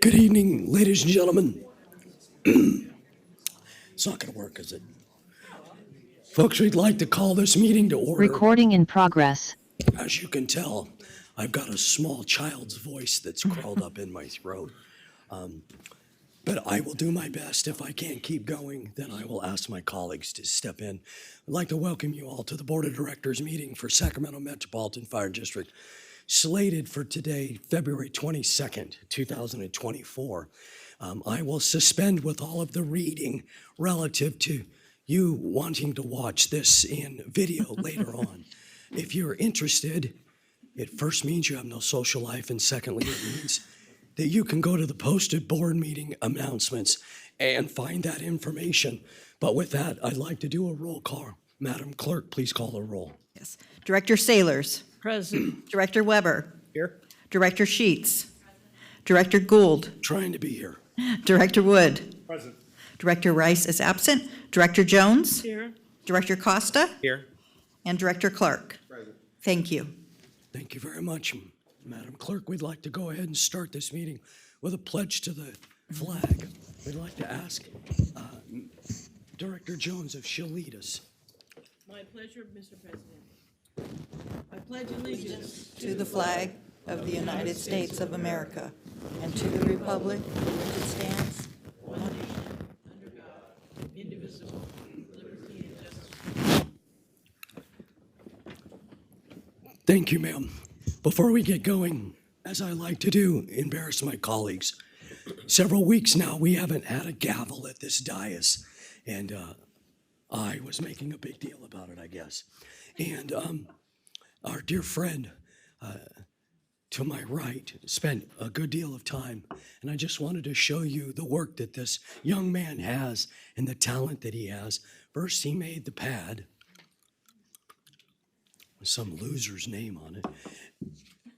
Good evening, ladies and gentlemen. It's not going to work, is it? Folks, we'd like to call this meeting to order. Recording in progress. As you can tell, I've got a small child's voice that's crawled up in my throat. But I will do my best. If I can't keep going, then I will ask my colleagues to step in. I'd like to welcome you all to the Board of Directors meeting for Sacramento Metropolitan Fire District, slated for today, February 22nd, 2024. I will suspend with all of the reading relative to you wanting to watch this in video later on. If you're interested, it first means you have no social life, and secondly, it means that you can go to the posted board meeting announcements and find that information. But with that, I'd like to do a roll call. Madam Clerk, please call the roll. Yes. Director Saylors. Present. Director Weber. Here. Director Sheets. Director Gould. Trying to be here. Director Wood. Present. Director Rice is absent. Director Jones. Here. Director Costa. Here. And Director Clark. Present. Thank you. Thank you very much, Madam Clerk. We'd like to go ahead and start this meeting with a pledge to the flag. We'd like to ask Director Jones if she'll lead us. My pleasure, Mr. President. I pledge allegiance To the flag of the United States of America and to the republic for which it stands, one nation, under God, indivisible, with liberty and justice. Thank you, ma'am. Before we get going, as I like to do, embarrass my colleagues. Several weeks now, we haven't had a gavel at this dais, and I was making a big deal about it, I guess. And our dear friend to my right spent a good deal of time, and I just wanted to show you the work that this young man has and the talent that he has. First, he made the pad, with some loser's name on it,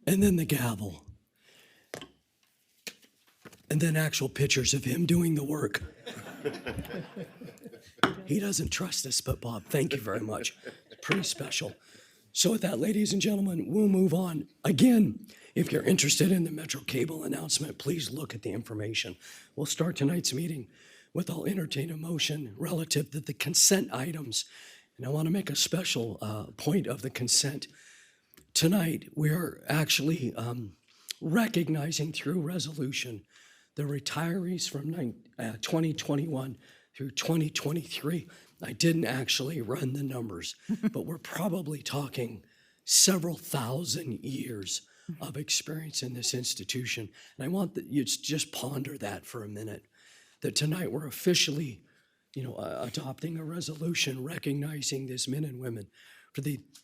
and then the gavel, and then actual pictures of him doing the work. He doesn't trust us, but Bob, thank you very much. It's pretty special. So with that, ladies and gentlemen, we'll move on. Again, if you're interested in the Metro Cable announcement, please look at the information. We'll start tonight's meeting with, I'll entertain a motion relative to the consent items. And I want to make a special point of the consent. Tonight, we are actually recognizing through resolution the retirees from 2021 through 2023. I didn't actually run the numbers, but we're probably talking several thousand years of experience in this institution. And I want that you just ponder that for a minute, that tonight we're officially, adopting a resolution recognizing these men and women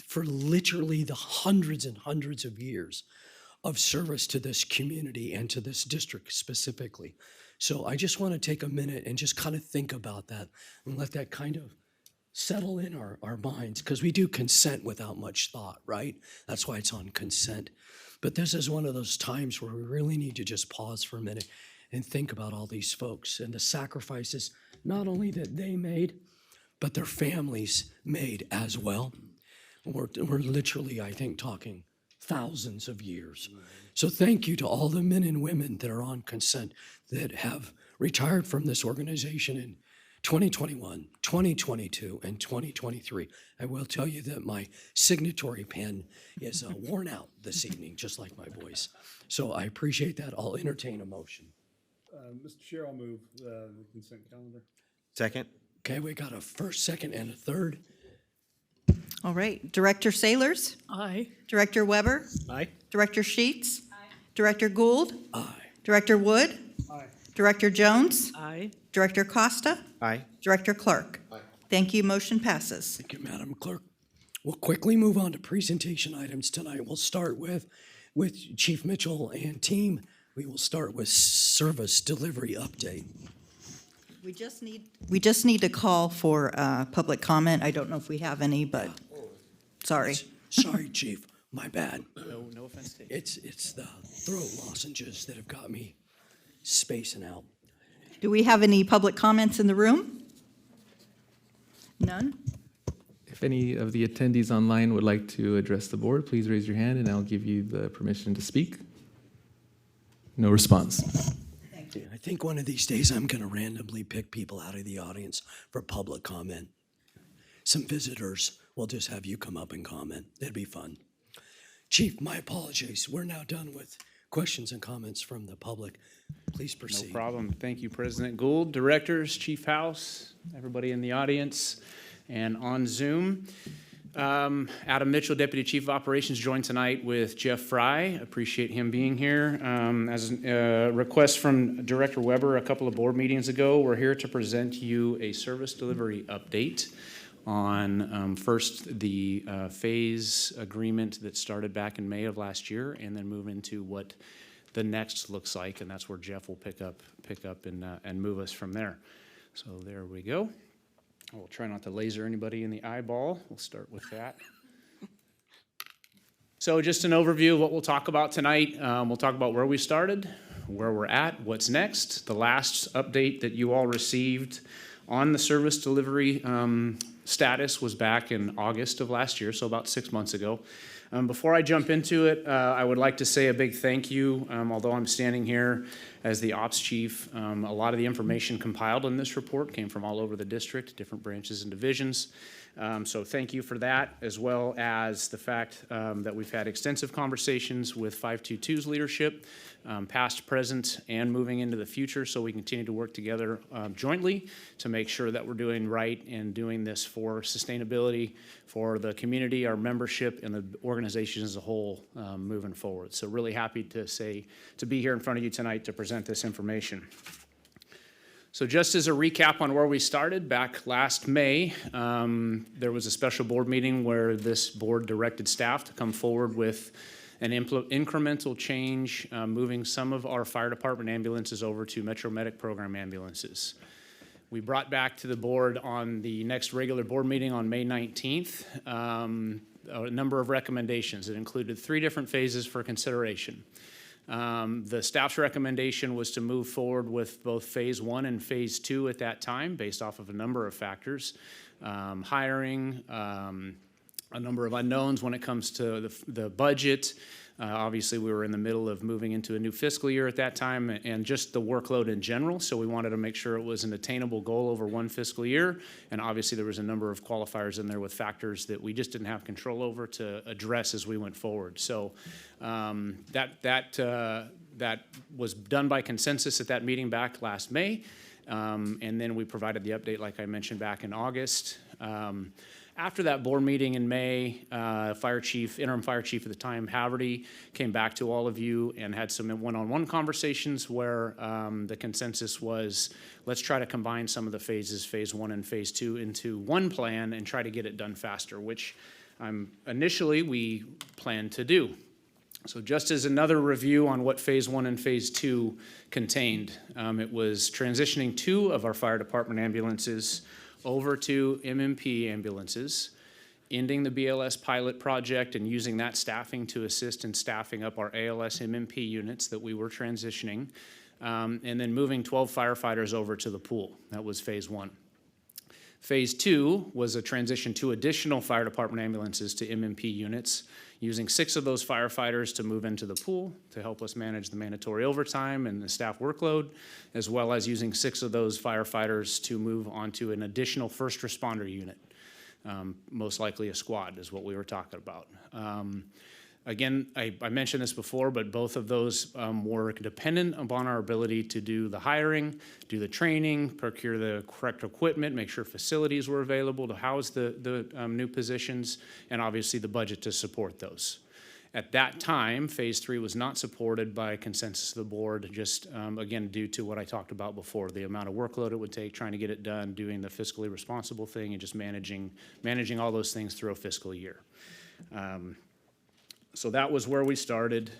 for literally the hundreds and hundreds of years of service to this community and to this district specifically. So I just want to take a minute and just kind of think about that and let that kind of settle in our minds, because we do consent without much thought, right? That's why it's on consent. But this is one of those times where we really need to just pause for a minute and think about all these folks and the sacrifices, not only that they made, but their families made as well. We're literally, I think, talking thousands of years. So thank you to all the men and women that are on consent that have retired from this organization in 2021, 2022, and 2023. I will tell you that my signatory pen is worn out this evening, just like my voice. So I appreciate that. I'll entertain a motion. Mr. Chair, I'll move the consent calendar. Second. Okay, we got a first, second, and a third. All right. Director Saylors. Aye. Director Weber. Aye. Director Sheets. Director Gould. Aye. Director Wood. Aye. Director Jones. Aye. Director Costa. Aye. Director Clark. Aye. Thank you. Motion passes. Thank you, Madam Clerk. We'll quickly move on to presentation items tonight. We'll start with Chief Mitchell and team. We will start with service delivery update. We just need to call for public comment. I don't know if we have any, but sorry. Sorry, Chief, my bad. No offense taken. It's the throat lozenges that have got me spacing out. Do we have any public comments in the room? None? If any of the attendees online would like to address the board, please raise your hand and I'll give you the permission to speak. No response. think one of these days I'm going to randomly pick people out of the audience for public comment. Some visitors, we'll just have you come up and comment. It'd be fun. Chief, my apologies. We're now done with questions and comments from the public. Please No proceed. problem. Thank you, President Gould, directors, Chief House, everybody in the audience and on Zoom. Adam Mitchell, Deputy Chief of Operations, joined tonight with Jeff Fry. Appreciate him being here. As a request from Director Weber a couple of board meetings ago, we're here to present you a service delivery update on first the phase agreement that started back in May of last year, and then move into what the next looks like, and that's where Jeff will pick up and move us from there. So there we go. We'll try not to laser anybody in the eyeball. We'll start with that. So just an overview of what we'll talk about tonight. We'll talk about where we started, where we're at, what's next, the last update that you all received on the service delivery status was back in August of last year, so about 6 months ago. Before I jump into it, I would like to say a big thank you. Although I'm standing here as the ops chief, a lot of the information compiled in this report came from all over the district, different branches and divisions. So thank you for that, as well as the fact that we've had extensive conversations with 522's leadership, past, present, and moving into the future, so we continue to work together jointly to make sure that we're doing right and doing this for sustainability for the community, our membership, and the organization as a whole moving forward. So really happy to be here in front of you tonight to present this information. So just as a recap on where we started, back last May, there was a special board meeting where this board directed staff to come forward with an incremental change, moving some of our fire department ambulances over to Metro Medic program ambulances. We brought back to the board on the next regular board meeting on May 19th a number of recommendations. It included 3 different phases for consideration. The staff's recommendation was to move forward with both phase 1 and phase 2 at that time, based off of a number of factors. Hiring, a number of unknowns when it comes to the budget. Obviously, we were in the middle of moving into a new fiscal year at that time, and just the workload in general. So we wanted to make sure it was an attainable goal over one fiscal year. And obviously, there was a number of qualifiers in there with factors that we just didn't have control over to address as we went forward. So that was done by consensus at that meeting back last May. And then we provided the update, like I mentioned, back in August. After that board meeting in May, interim fire chief at the time, Haverty, came back to all of you and had some one-on-one conversations where the consensus was, let's try to combine some of the phases, phase 1 and phase 2, into one plan and try to get it done faster, which initially we planned to do. So just as another review on what phase 1 and phase 2 contained, it was transitioning 2 of our fire department ambulances over to MMP ambulances, ending the BLS pilot project and using that staffing to assist in staffing up our ALS MMP units that we were transitioning, and then moving 12 firefighters over to the pool. That was phase 1. Phase 2 was a transition to additional fire department ambulances to MMP units, using 6 of those firefighters to move into the pool to help us manage the mandatory overtime and the staff workload, as well as using 6 of those firefighters to move onto an additional first responder unit. Most likely a squad is what we were talking about. Again, I mentioned this before, but both of those were dependent upon our ability to do the hiring, do the training, procure the correct equipment, make sure facilities were available to house the new positions, and obviously the budget to support those. At that time, phase 3 was not supported by consensus of the board, just again, due to what I talked about before, the amount of workload it would take trying to get it done, doing the fiscally responsible thing, and just managing all those things through a fiscal year. So that was where we started.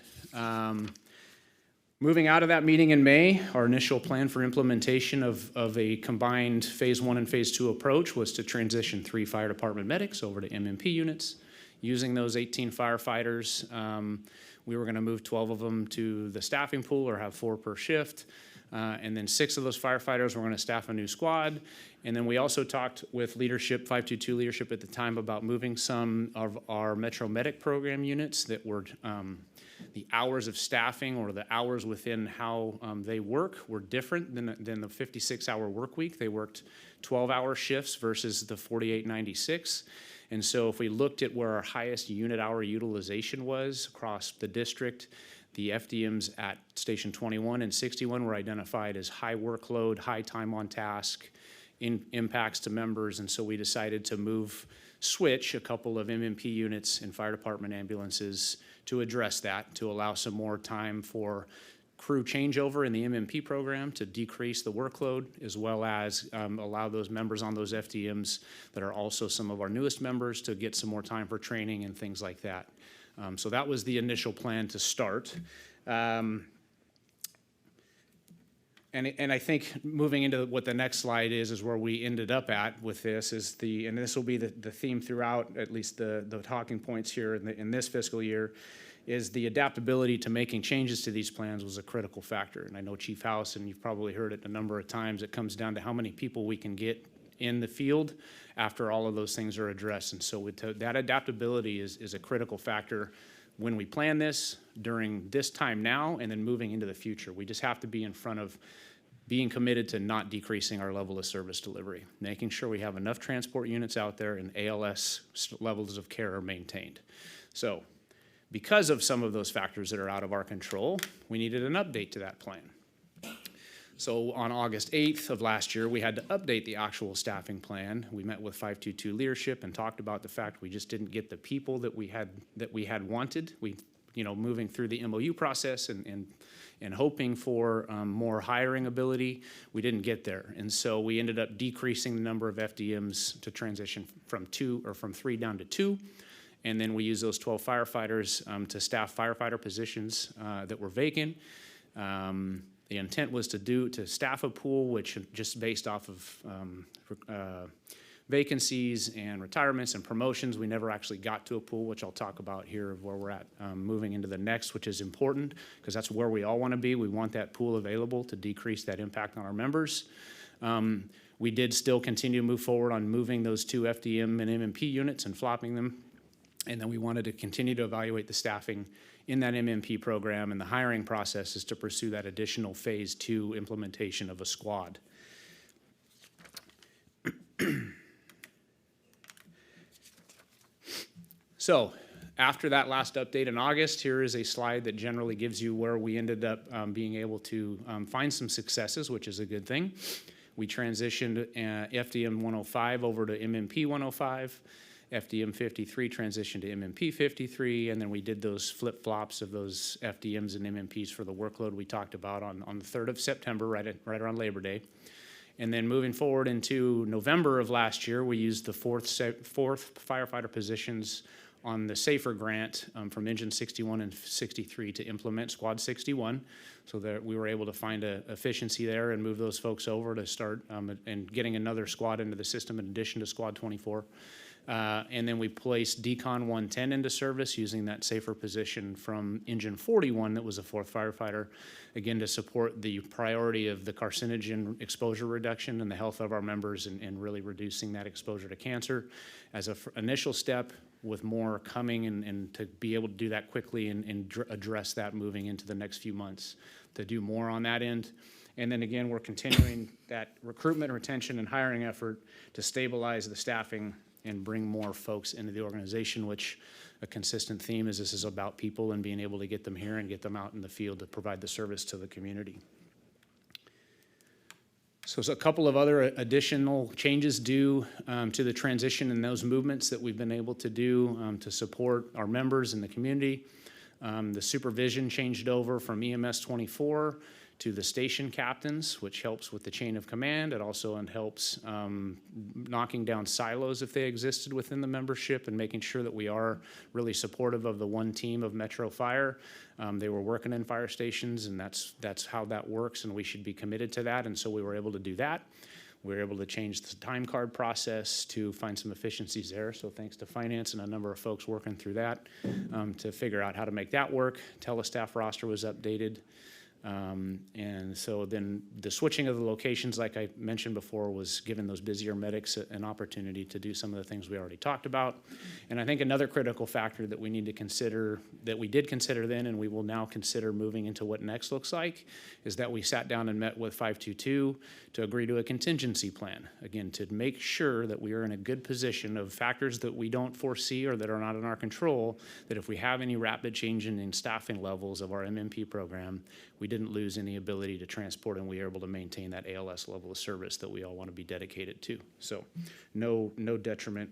Moving out of that meeting in May, our initial plan for implementation of a combined phase 1 and phase 2 approach was to transition 3 fire department medics over to MMP units. Using those 18 firefighters, we were going to move 12 of them to the staffing pool or have 4 per shift. And then 6 of those firefighters were going to staff a new squad. And then we also talked with leadership, 522 leadership at the time, about moving some of our Metro Medic program units that were the hours of staffing or the hours within how they work were different than the 56-hour work week. They worked 12-hour shifts versus the 48.96. And so if we looked at where our highest unit hour utilization was across the district, the FDMs at Station 21 and 61 were identified as high workload, high time on task, impacts to members. And so we decided to switch a couple of MMP units and fire department ambulances to address that, to allow some more time for crew changeover in the MMP program to decrease the workload, as well as allow those members on those FDMs that are also some of our newest members to get some more time for training and things like that. So that was the initial plan to start. And I think moving into what the next slide is where we ended up at with this and this will be the theme throughout, at least the talking points here in this fiscal year, is the adaptability to making changes to these plans was a critical factor. And I know Chief House, and you've probably heard it a number of times, it comes down to how many people we can get in the field after all of those things are addressed. And so that adaptability is a critical factor when we plan this, during this time now, and then moving into the future. We just have to be in front of being committed to not decreasing our level of service delivery, making sure we have enough transport units out there and ALS levels of care are maintained. So because of some of those factors that are out of our control, we needed an update to that plan. So on August 8th of last year, we had to update the actual staffing plan. We met with 522 leadership and talked about the fact we just didn't get the people that we had wanted. Moving through the MOU process and hoping for more hiring ability, we didn't get there. And so we ended up decreasing the number of FDMs to transition from 3 down to 2. And then we used those 12 firefighters to staff firefighter positions that were vacant. The intent was to staff a pool, which just based off of vacancies and retirements and promotions, we never actually got to a pool, which I'll talk about here of where we're at moving into the next, which is important because that's where we all want to be. We want that pool available to decrease that impact on our members. We did still continue to move forward on moving those 2 FDM and MMP units and flopping them. And then we wanted to continue to evaluate the staffing in that MMP program, and the hiring process is to pursue that additional phase 2 implementation of a squad. So after that last update in August, here is a slide that generally gives you where we ended up being able to find some successes, which is a good thing. We transitioned FDM 105 over to MMP 105. FDM 53 transitioned to MMP 53, and then we did those flip-flops of those FDMs and MMPs for the workload we talked about on the 3rd of September, right around Labor Day. And then moving forward into November of last year, we used the fourth firefighter positions on the SAFER grant from Engine 61 and 63 to implement Squad 61, so that we were able to find a efficiency there and move those folks over to start and getting another squad into the system in addition to Squad 24. And then we placed Decon 110 into service using that SAFER position from Engine 41 that was a 4th firefighter, again to support the priority of the carcinogen exposure reduction and the health of our members and really reducing that exposure to cancer as an initial step, with more coming and to be able to do that quickly and address that moving into the next few months to do more on that end. And then again, we're continuing that recruitment, retention, and hiring effort to stabilize the staffing and bring more folks into the organization, which a consistent theme is this is about people and being able to get them here and get them out in the field to provide the service to the community. So there's a couple of other additional changes due to the transition and those movements that we've been able to do to support our members in the community. The supervision changed over from EMS 24 to the station captains, which helps with the chain of command. It also helps knocking down silos if they existed within the membership and making sure that we are really supportive of the one team of Metro Fire. They were working in fire stations, and that's how that works, and we should be committed to that, and so we were able to do that. We were able to change the time card process to find some efficiencies there, so thanks to finance and a number of folks working through that to figure out how to make that work. Telestaff roster was updated. And so then the switching of the locations, like I mentioned before, was giving those busier medics an opportunity to do some of the things we already talked about. And I think another critical factor that we need to consider, that we did consider then and we will now consider moving into what next looks like, is that we sat down and met with 522 to agree to a contingency plan. Again, to make sure that we are in a good position of factors that we don't foresee or that are not in our control, that if we have any rapid change in staffing levels of our MMP program, we didn't lose any ability to transport and we are able to maintain that ALS level of service that we all want to be dedicated to. So no detriment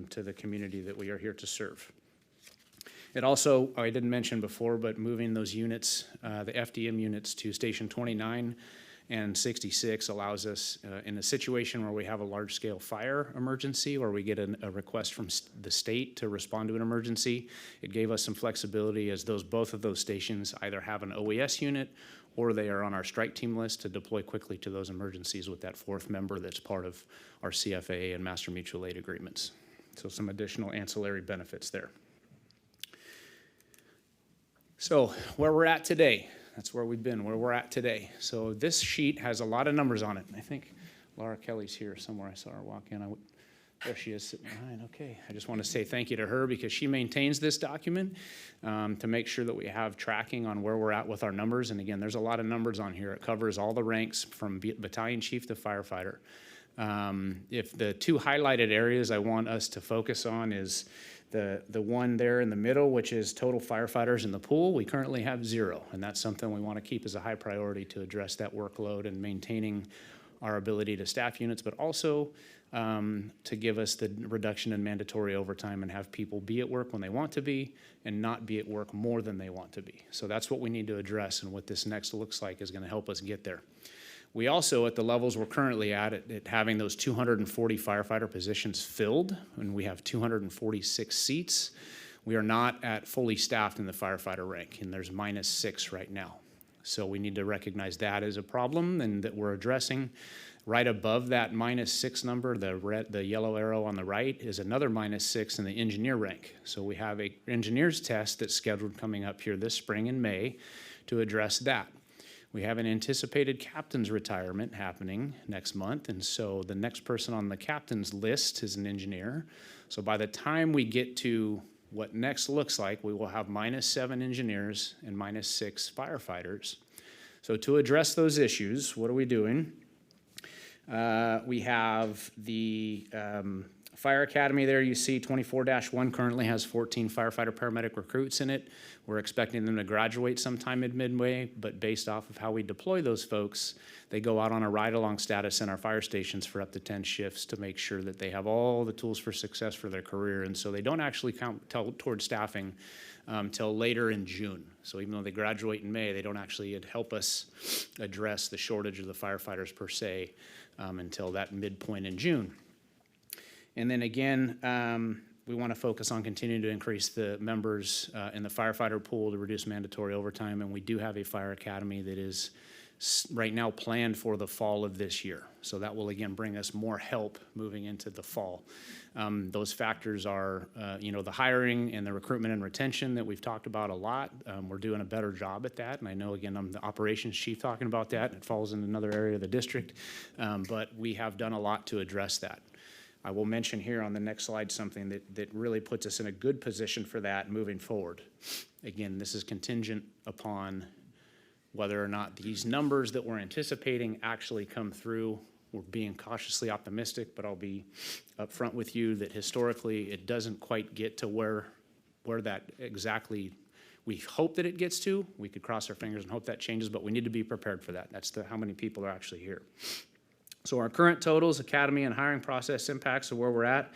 to the community that we are here to serve. It also, I didn't mention before, but moving those units, the FDM units to Station 29 and 66 allows us, in a situation where we have a large-scale fire emergency or we get a request from the state to respond to an emergency, it gave us some flexibility as both of those stations either have an OES unit or they are on our strike team list to deploy quickly to those emergencies with that fourth member that's part of our CFA and Master Mutual Aid agreements. So some additional ancillary benefits there. So where we're at today, that's where we've been, where we're at today. So this sheet has a lot of numbers on it. I think Laura Kelly's here somewhere. I saw her walk in. There she is sitting behind. Okay. I just want to say thank you to her because she maintains this document to make sure that we have tracking on where we're at with our numbers. And again, there's a lot of numbers on here. It covers all the ranks from battalion chief to firefighter. If the two highlighted areas I want us to focus on is the one there in the middle, which is total firefighters in the pool. We currently have 0, and that's something we want to keep as a high priority to address that workload and maintaining our ability to staff units, but also to give us the reduction in mandatory overtime and have people be at work when they want to be and not be at work more than they want to be. So that's what we need to address, and what this next looks like is going to help us get there. We also, at the levels we're currently at having those 240 firefighter positions filled, and we have 246 seats, we are not at fully staffed in the firefighter rank, and there's -6 right now. So we need to recognize that as a problem and that we're addressing. Right above that -6 number, the yellow arrow on the right, is another -6 in the engineer rank. So we have an engineer's test that's scheduled coming up here this spring in May to address that. We have an anticipated captain's retirement happening next month, and so the next person on the captain's list is an engineer. So by the time we get to what next looks like, we will have -7 engineers and -6 firefighters. So to address those issues, what are we doing? We have the Fire Academy there, you see 24-1 currently has 14 firefighter paramedic recruits in it. We're expecting them to graduate sometime midway, but based off of how we deploy those folks, they go out on a ride-along status in our fire stations for up to 10 shifts to make sure that they have all the tools for success for their career. And so they don't actually count toward staffing till later in June. So even though they graduate in May, they don't actually help us address the shortage of the firefighters per se until that midpoint in June. And then again, we want to focus on continuing to increase the members in the firefighter pool to reduce mandatory overtime. And we do have a fire academy that is right now planned for the fall of this year. So that will again bring us more help moving into the fall. Those factors are, the hiring and the recruitment and retention that we've talked about a lot. We're doing a better job at that. And I know, again, I'm the operations chief talking about that. It falls in another area of the district. But we have done a lot to address that. I will mention here on the next slide something that really puts us in a good position for that moving forward. Again, this is contingent upon whether or not these numbers that we're anticipating actually come through. We're being cautiously optimistic, but I'll be upfront with you that historically it doesn't quite get to where that exactly we hope that it gets to. We could cross our fingers and hope that changes, but we need to be prepared for that. That's how many people are actually here. So our current totals, academy and hiring process impacts of where we're at.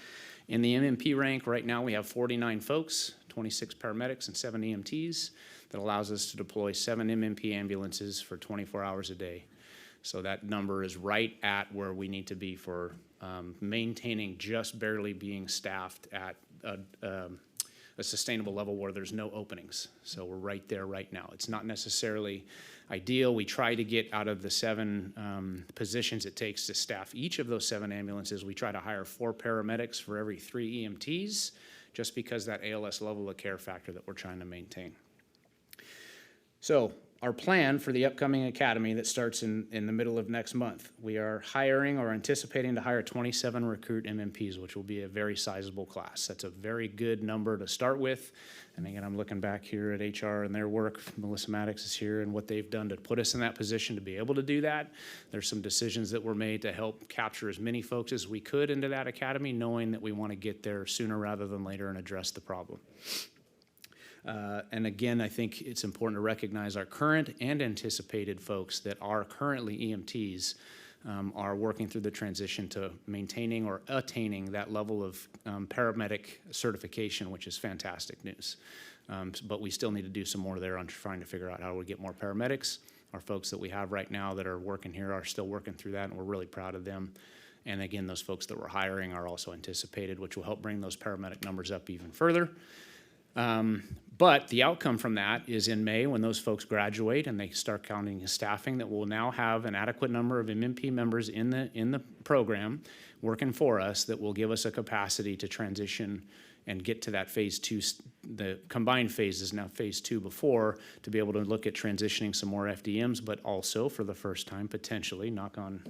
In the MMP rank, right now we have 49 folks, 26 paramedics and 7 EMTs. That allows us to deploy 7 MMP ambulances for 24 hours a day. So that number is right at where we need to be for maintaining just barely being staffed at a sustainable level where there's no openings. So we're right there right now. It's not necessarily ideal. We try to get out of the 7 positions it takes to staff each of those 7 ambulances. We try to hire 4 paramedics for every 3 EMTs, just because that ALS level of care factor that we're trying to maintain. So our plan for the upcoming academy that starts in the middle of next month. We are hiring or anticipating to hire 27 recruit MMPs, which will be a very sizable class. That's a very good number to start with. And again, I'm looking back here at HR and their work. Melissa Maddox is here and what they've done to put us in that position to be able to do that. There's some decisions that were made to help capture as many folks as we could into that academy, knowing that we want to get there sooner rather than later and address the problem. And again, I think it's important to recognize our current and anticipated folks that are currently EMTs are working through the transition to maintaining or attaining that level of paramedic certification, which is fantastic news. But we still need to do some more there on trying to figure out how we get more paramedics. Our folks that we have right now that are working here are still working through that, and we're really proud of them. And again, those folks that we're hiring are also anticipated, which will help bring those paramedic numbers up even further. But the outcome from that is in May, when those folks graduate and they start counting as staffing, that we'll now have an adequate number of MMP members in the program working for us that will give us a capacity to transition and get to that phase two. The combined phase is now phase two before, to be able to look at transitioning some more FDMs, but also for the first time, potentially, knock on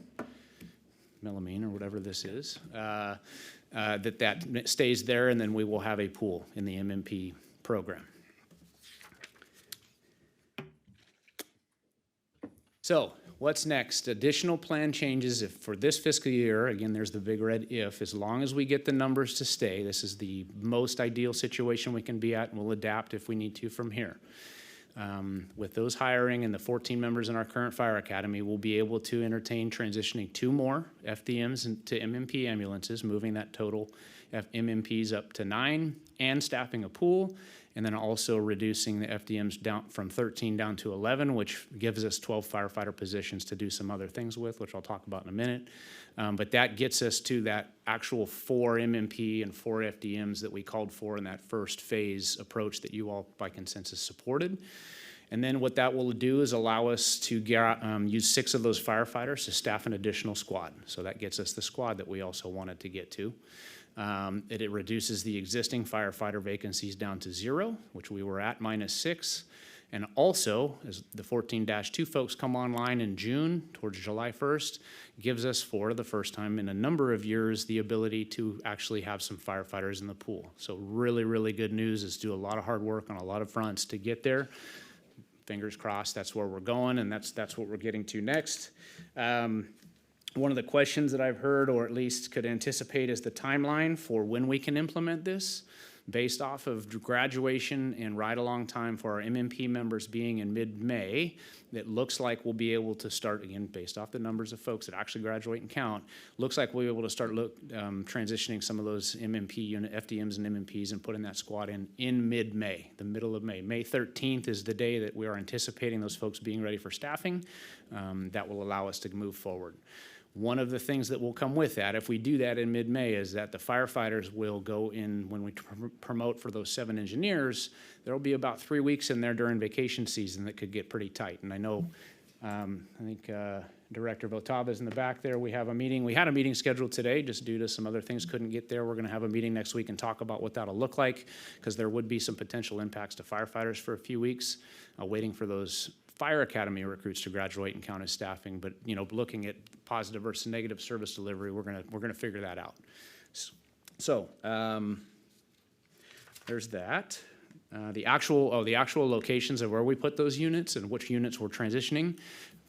melamine or whatever this is, that stays there, and then we will have a pool in the MMP program. So what's next? Additional plan changes for this fiscal year. Again, there's the big red if. As long as we get the numbers to stay, this is the most ideal situation we can be at, and we'll adapt if we need to from here. With those hiring and the 14 members in our current fire academy, we'll be able to entertain transitioning 2 more FDMs to MMP ambulances, moving that total MMPs up to 9, and staffing a pool, and then also reducing the FDMs down from 13 down to 11, which gives us 12 firefighter positions to do some other things with, which I'll talk about in a minute. But that gets us to that actual 4 MMP and 4 FDMs that we called for in that first phase approach that you all by consensus supported. And then what that will do is allow us to use 6 of those firefighters to staff an additional squad. So that gets us the squad that we also wanted to get to. It reduces the existing firefighter vacancies down to 0, which we were at -6. And also, as the 14-2 folks come online in June, towards July 1st, gives us, for the first time in a number of years, the ability to actually have some firefighters in the pool. So really, really good news is do a lot of hard work on a lot of fronts to get there. Fingers crossed, that's where we're going, and that's what we're getting to next. One of the questions that I've heard, or at least could anticipate, is the timeline for when we can implement this. Based off of graduation and ride-along time for our MMP members being in mid-May, it looks like we'll be able to start, again, based off the numbers of folks that actually graduate and count, looks like we'll be able to start transitioning some of those MMP unit, FDMs and MMPs, and putting that squad in mid-May, the middle of May. May 13th is the day that we are anticipating those folks being ready for staffing. That will allow us to move forward. One of the things that will come with that, if we do that in mid-May, is that the firefighters will go in, when we promote for those 7 engineers, there'll be about 3 weeks in there during vacation season that could get pretty tight. And I know, I think Director Votava is in the back there. We have a meeting. We had a meeting scheduled today, just due to some other things couldn't get there. We're going to have a meeting next week and talk about what that'll look like, because there would be some potential impacts to firefighters for a few weeks, waiting for those fire academy recruits to graduate and count as staffing. But looking at positive versus negative service delivery, we're gonna figure that out. So there's that. The actual locations of where we put those units and which units we're transitioning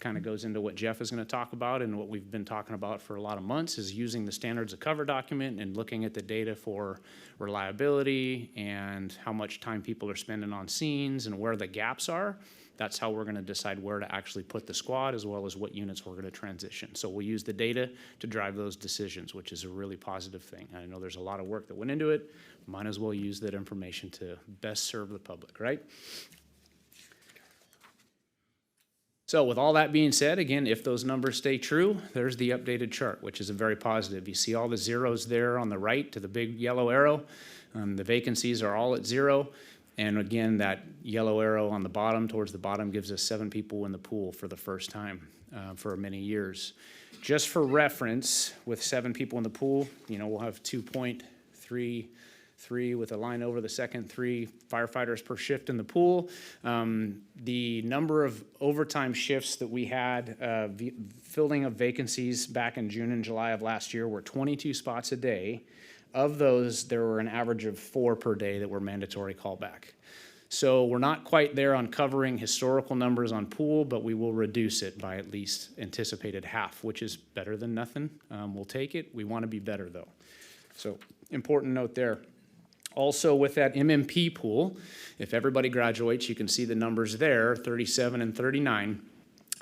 kind of goes into what Jeff is going to talk about, and what we've been talking about for a lot of months is using the standards of cover document and looking at the data for reliability and how much time people are spending on scenes and where the gaps are. That's how we're going to decide where to actually put the squad, as well as what units we're going to transition. So we'll use the data to drive those decisions, which is a really positive thing. I know there's a lot of work that went into it. Might as well use that information to best serve the public, right? So with all that being said, again, if those numbers stay true, there's the updated chart, which is a very positive. You see all the zeros there on the right to the big yellow arrow. The vacancies are all at 0. And again, that yellow arrow on the bottom, towards the bottom, gives us 7 people in the pool for the first time for many years. Just for reference, with 7 people in the pool, we'll have 2.3 3 with a line over the second, 3 firefighters per shift in the pool. The number of overtime shifts that we had, filling of vacancies back in June and July of last year were 22 spots a day. Of those, there were an average of 4 per day that were mandatory callback. So we're not quite there on covering historical numbers on pool, but we will reduce it by at least anticipated half, which is better than nothing. We'll take it. We want to be better though. So important note there. Also with that MMP pool, if everybody graduates, you can see the numbers there, 37 and 39.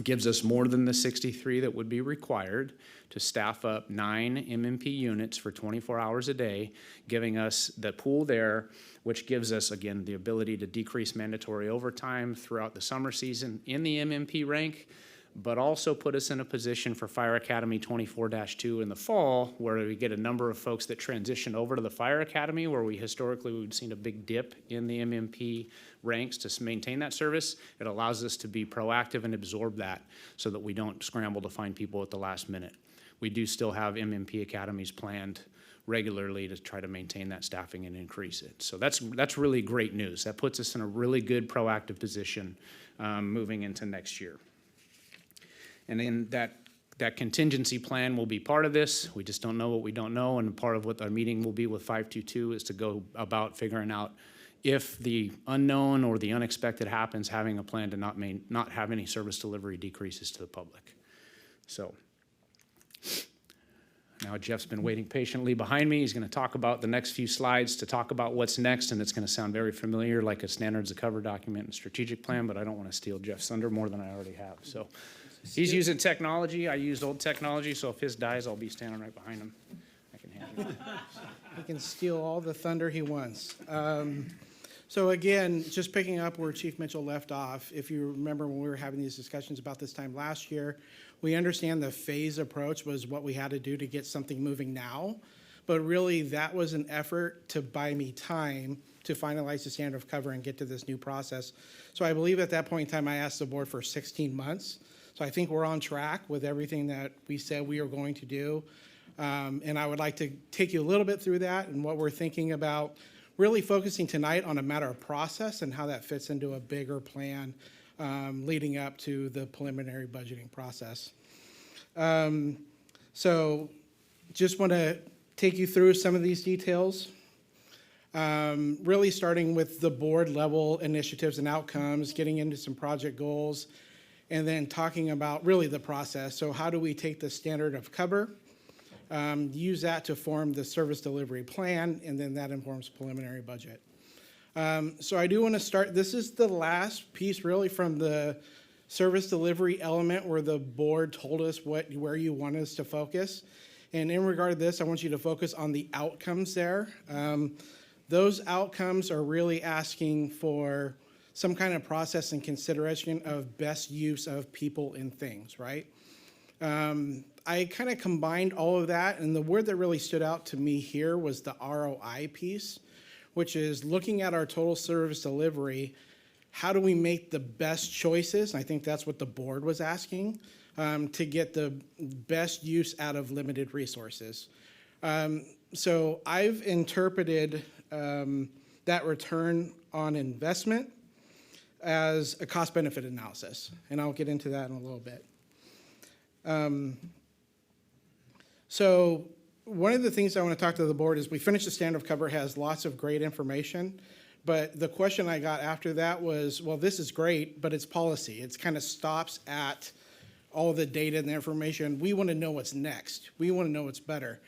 Gives us more than the 63 that would be required to staff up 9 MMP units for 24 hours a day, giving us the pool there, which gives us, again, the ability to decrease mandatory overtime throughout the summer season in the MMP rank, but also put us in a position for Fire Academy 24-2 in the fall, where we get a number of folks that transition over to the Fire Academy, where we historically would seen a big dip in the MMP ranks to maintain that service. It allows us to be proactive and absorb that so that we don't scramble to find people at the last minute. We do still have MMP academies planned regularly to try to maintain that staffing and increase it. So that's really great news. That puts us in a really good proactive position moving into next year. And then that contingency plan will be part of this. We just don't know what we don't know, and part of what our meeting will be with 522 is to go about figuring out if the unknown or the unexpected happens, having a plan to not have any service delivery decreases to the public. So now Jeff's been waiting patiently behind me. He's going to talk about the next few slides to talk about what's next, and it's going to sound very familiar, like a standards of cover document and strategic plan, but I don't want to steal Jeff's thunder more than I already have. So he's using technology. I used old technology, so if his dies, I'll be standing right behind him. I can handle it. He can steal all the thunder he wants. So again, just picking up where Chief Mitchell left off, if you remember when we were having these discussions about this time last year, we understand the phase approach was what we had to do to get something moving now. But really, that was an effort to buy me time to finalize the standard of cover and get to this new process. So I believe at that point in time, I asked the board for 16 months. So I think we're on track with everything that we said we were going to do. And I would like to take you a little bit through that and what we're thinking about, really focusing tonight on a matter of process and how that fits into a bigger plan leading up to the preliminary budgeting process. So just want to take you through some of these details. Really starting with the board level initiatives and outcomes, getting into some project goals, and then talking about really the process. So how do we take the standard of cover, use that to form the service delivery plan, and then that informs preliminary budget. So I do want to start, this is the last piece really from the service delivery element where the board told us where you want us to focus. And in regard to this, I want you to focus on the outcomes there. Those outcomes are really asking for some kind of process and consideration of best use of people and things, right? I kind of combined all of that, and the word that really stood out to me here was the ROI piece, which is looking at our total service delivery, how do we make the best choices? And I think that's what the board was asking, to get the best use out of limited resources. So I've interpreted that return on investment as a cost-benefit analysis, and I'll get into that in a little bit. So one of the things I want to talk to the board is we finished the standard of cover, has lots of great information, but the question I got after that was, well, this is great, but it's policy. It kind of stops at all the data and the information. We want to know what's next. We want to know what's better.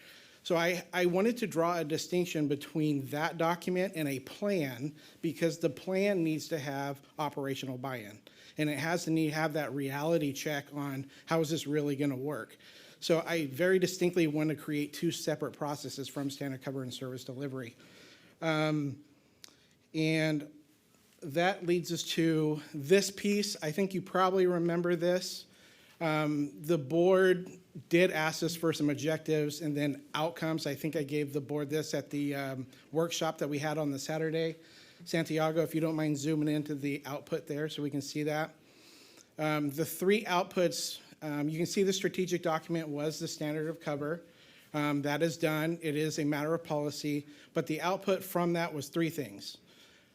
So I wanted to draw a distinction between that document and a plan, because the plan needs to have operational buy-in, and it has to have that reality check on how is this really going to work. So I very distinctly want to create two separate processes from standard cover and service delivery. And that leads us to this piece. I think you probably remember this. The board did ask us for some objectives and then outcomes. I think I gave the board this at the workshop that we had on the Saturday. Santiago, if you don't mind zooming into the output there so we can see that. The three outputs, you can see the strategic document was the standard of cover. That is done. It is a matter of policy, but the output from that was three things.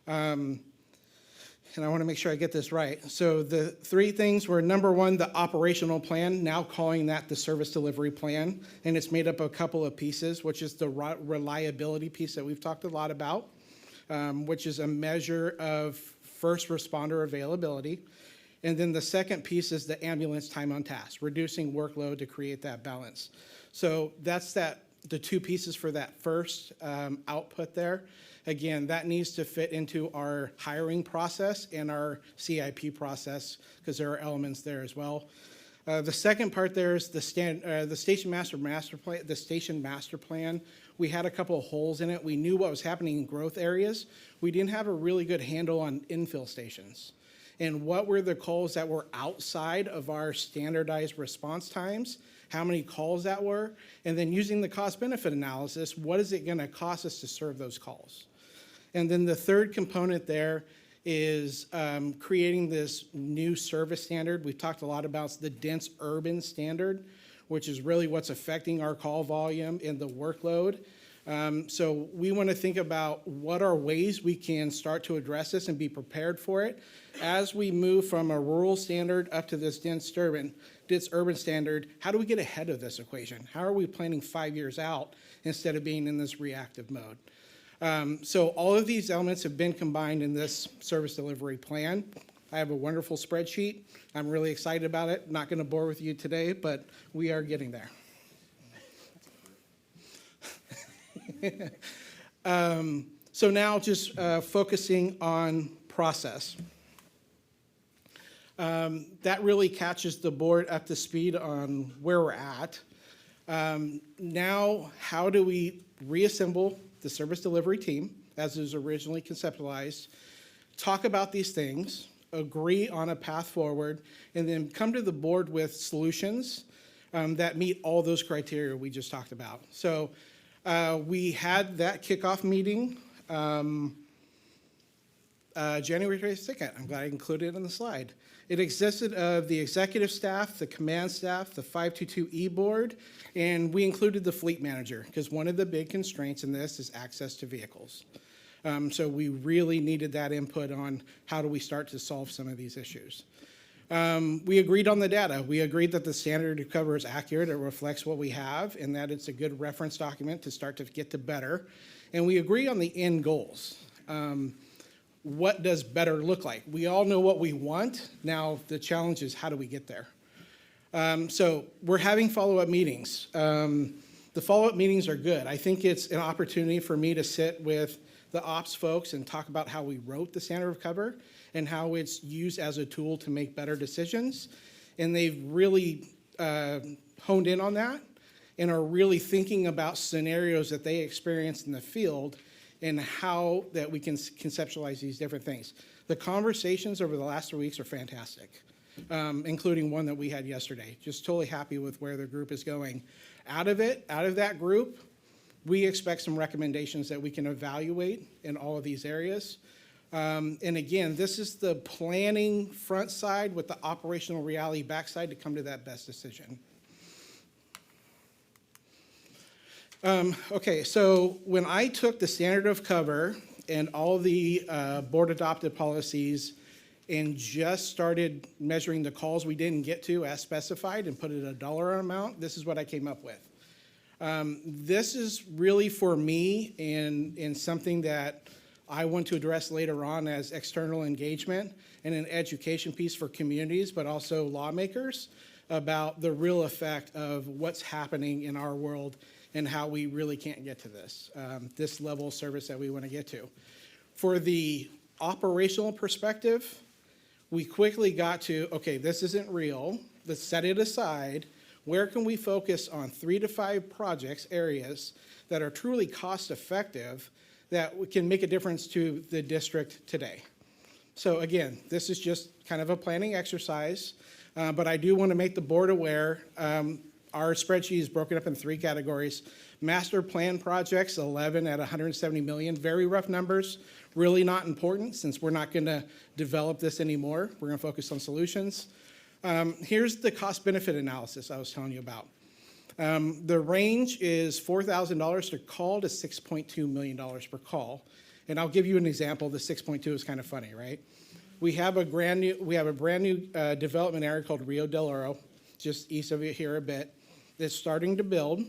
And I want to make sure I get this right. So the three things were, number one, the operational plan, now calling that the service delivery plan. And it's made up of a couple of pieces, which is the reliability piece that we've talked a lot about, which is a measure of first responder availability. And then the second piece is the ambulance time on task, reducing workload to create that balance. So that's the two pieces for that first output there. Again, that needs to fit into our hiring process and our CIP process, because there are elements there as well. The second part there is the station master plan. The station master plan. We had a couple of holes in it. We knew what was happening in growth areas. We didn't have a really good handle on infill stations. And what were the calls that were outside of our standardized response times, how many calls that were, and then using the cost-benefit analysis, what is it going to cost us to serve those calls? And then the third component there is creating this new service standard. We've talked a lot about the dense urban standard, which is really what's affecting our call volume and the workload. So we want to think about what are ways we can start to address this and be prepared for it as we move from a rural standard up to this dense urban standard. How do we get ahead of this equation? How are we planning 5 years out instead of being in this reactive mode? So all of these elements have been combined in this service delivery plan. I have a wonderful spreadsheet. I'm really excited about it. Not going to bore with you today, but we are getting there. So now just focusing on process. That really catches the board up to speed on where we're at. Now, how do we reassemble the service delivery team as it was originally conceptualized, talk about these things, agree on a path forward, and then come to the board with solutions that meet all those criteria we just talked about. So we had that kickoff meeting January 22nd. I'm glad I included it on the slide. It existed of the executive staff, the command staff, the 522E board, and we included the fleet manager, because one of the big constraints in this is access to vehicles. So we really needed that input on how do we start to solve some of these issues. We agreed on the data. We agreed that the standard of cover is accurate, it reflects what we have, and that it's a good reference document to start to get to better. And we agree on the end goals. What does better look like? We all know what we want. Now, the challenge is how do we get there? So we're having follow-up meetings. The follow-up meetings are good. I think it's an opportunity for me to sit with the ops folks and talk about how we wrote the standard of cover and how it's used as a tool to make better decisions. And they've really honed in on that and are really thinking about scenarios that they experience in the field and how that we can conceptualize these different things. The conversations over the last 3 weeks are fantastic, including one that we had yesterday. Just totally happy with where the group is going. Out of that group, we expect some recommendations that we can evaluate in all of these areas. And again, this is the planning front side with the operational reality backside to come to that best decision. Okay, so when I took the standard of cover and all the board adopted policies and just started measuring the calls we didn't get to as specified and put it a dollar amount, this is what I came up with. This is really for me and something that I want to address later on as external engagement and an education piece for communities, but also lawmakers about the real effect of what's happening in our world and how we really can't get to this level of service that we want to get to. For the operational perspective, we quickly got to, okay, this isn't real. Let's set it aside. Where can we focus on 3 to 5 projects, areas that are truly cost effective that can make a difference to the district today? So again, this is just kind of a planning exercise, but I do want to make the board aware. Our spreadsheet is broken up in 3 categories. Master plan projects, 11 at 170 million. Very rough numbers, really not important since we're not going to develop this anymore. We're going to focus on solutions. Here's the cost benefit analysis I was telling you about. The range is $4,000 to call to $6.2 million per call. And I'll give you an example. The 6.2 is kind of funny, right? We have a brand new development area called Rio del Oro, just east of it here a bit, that's starting to build.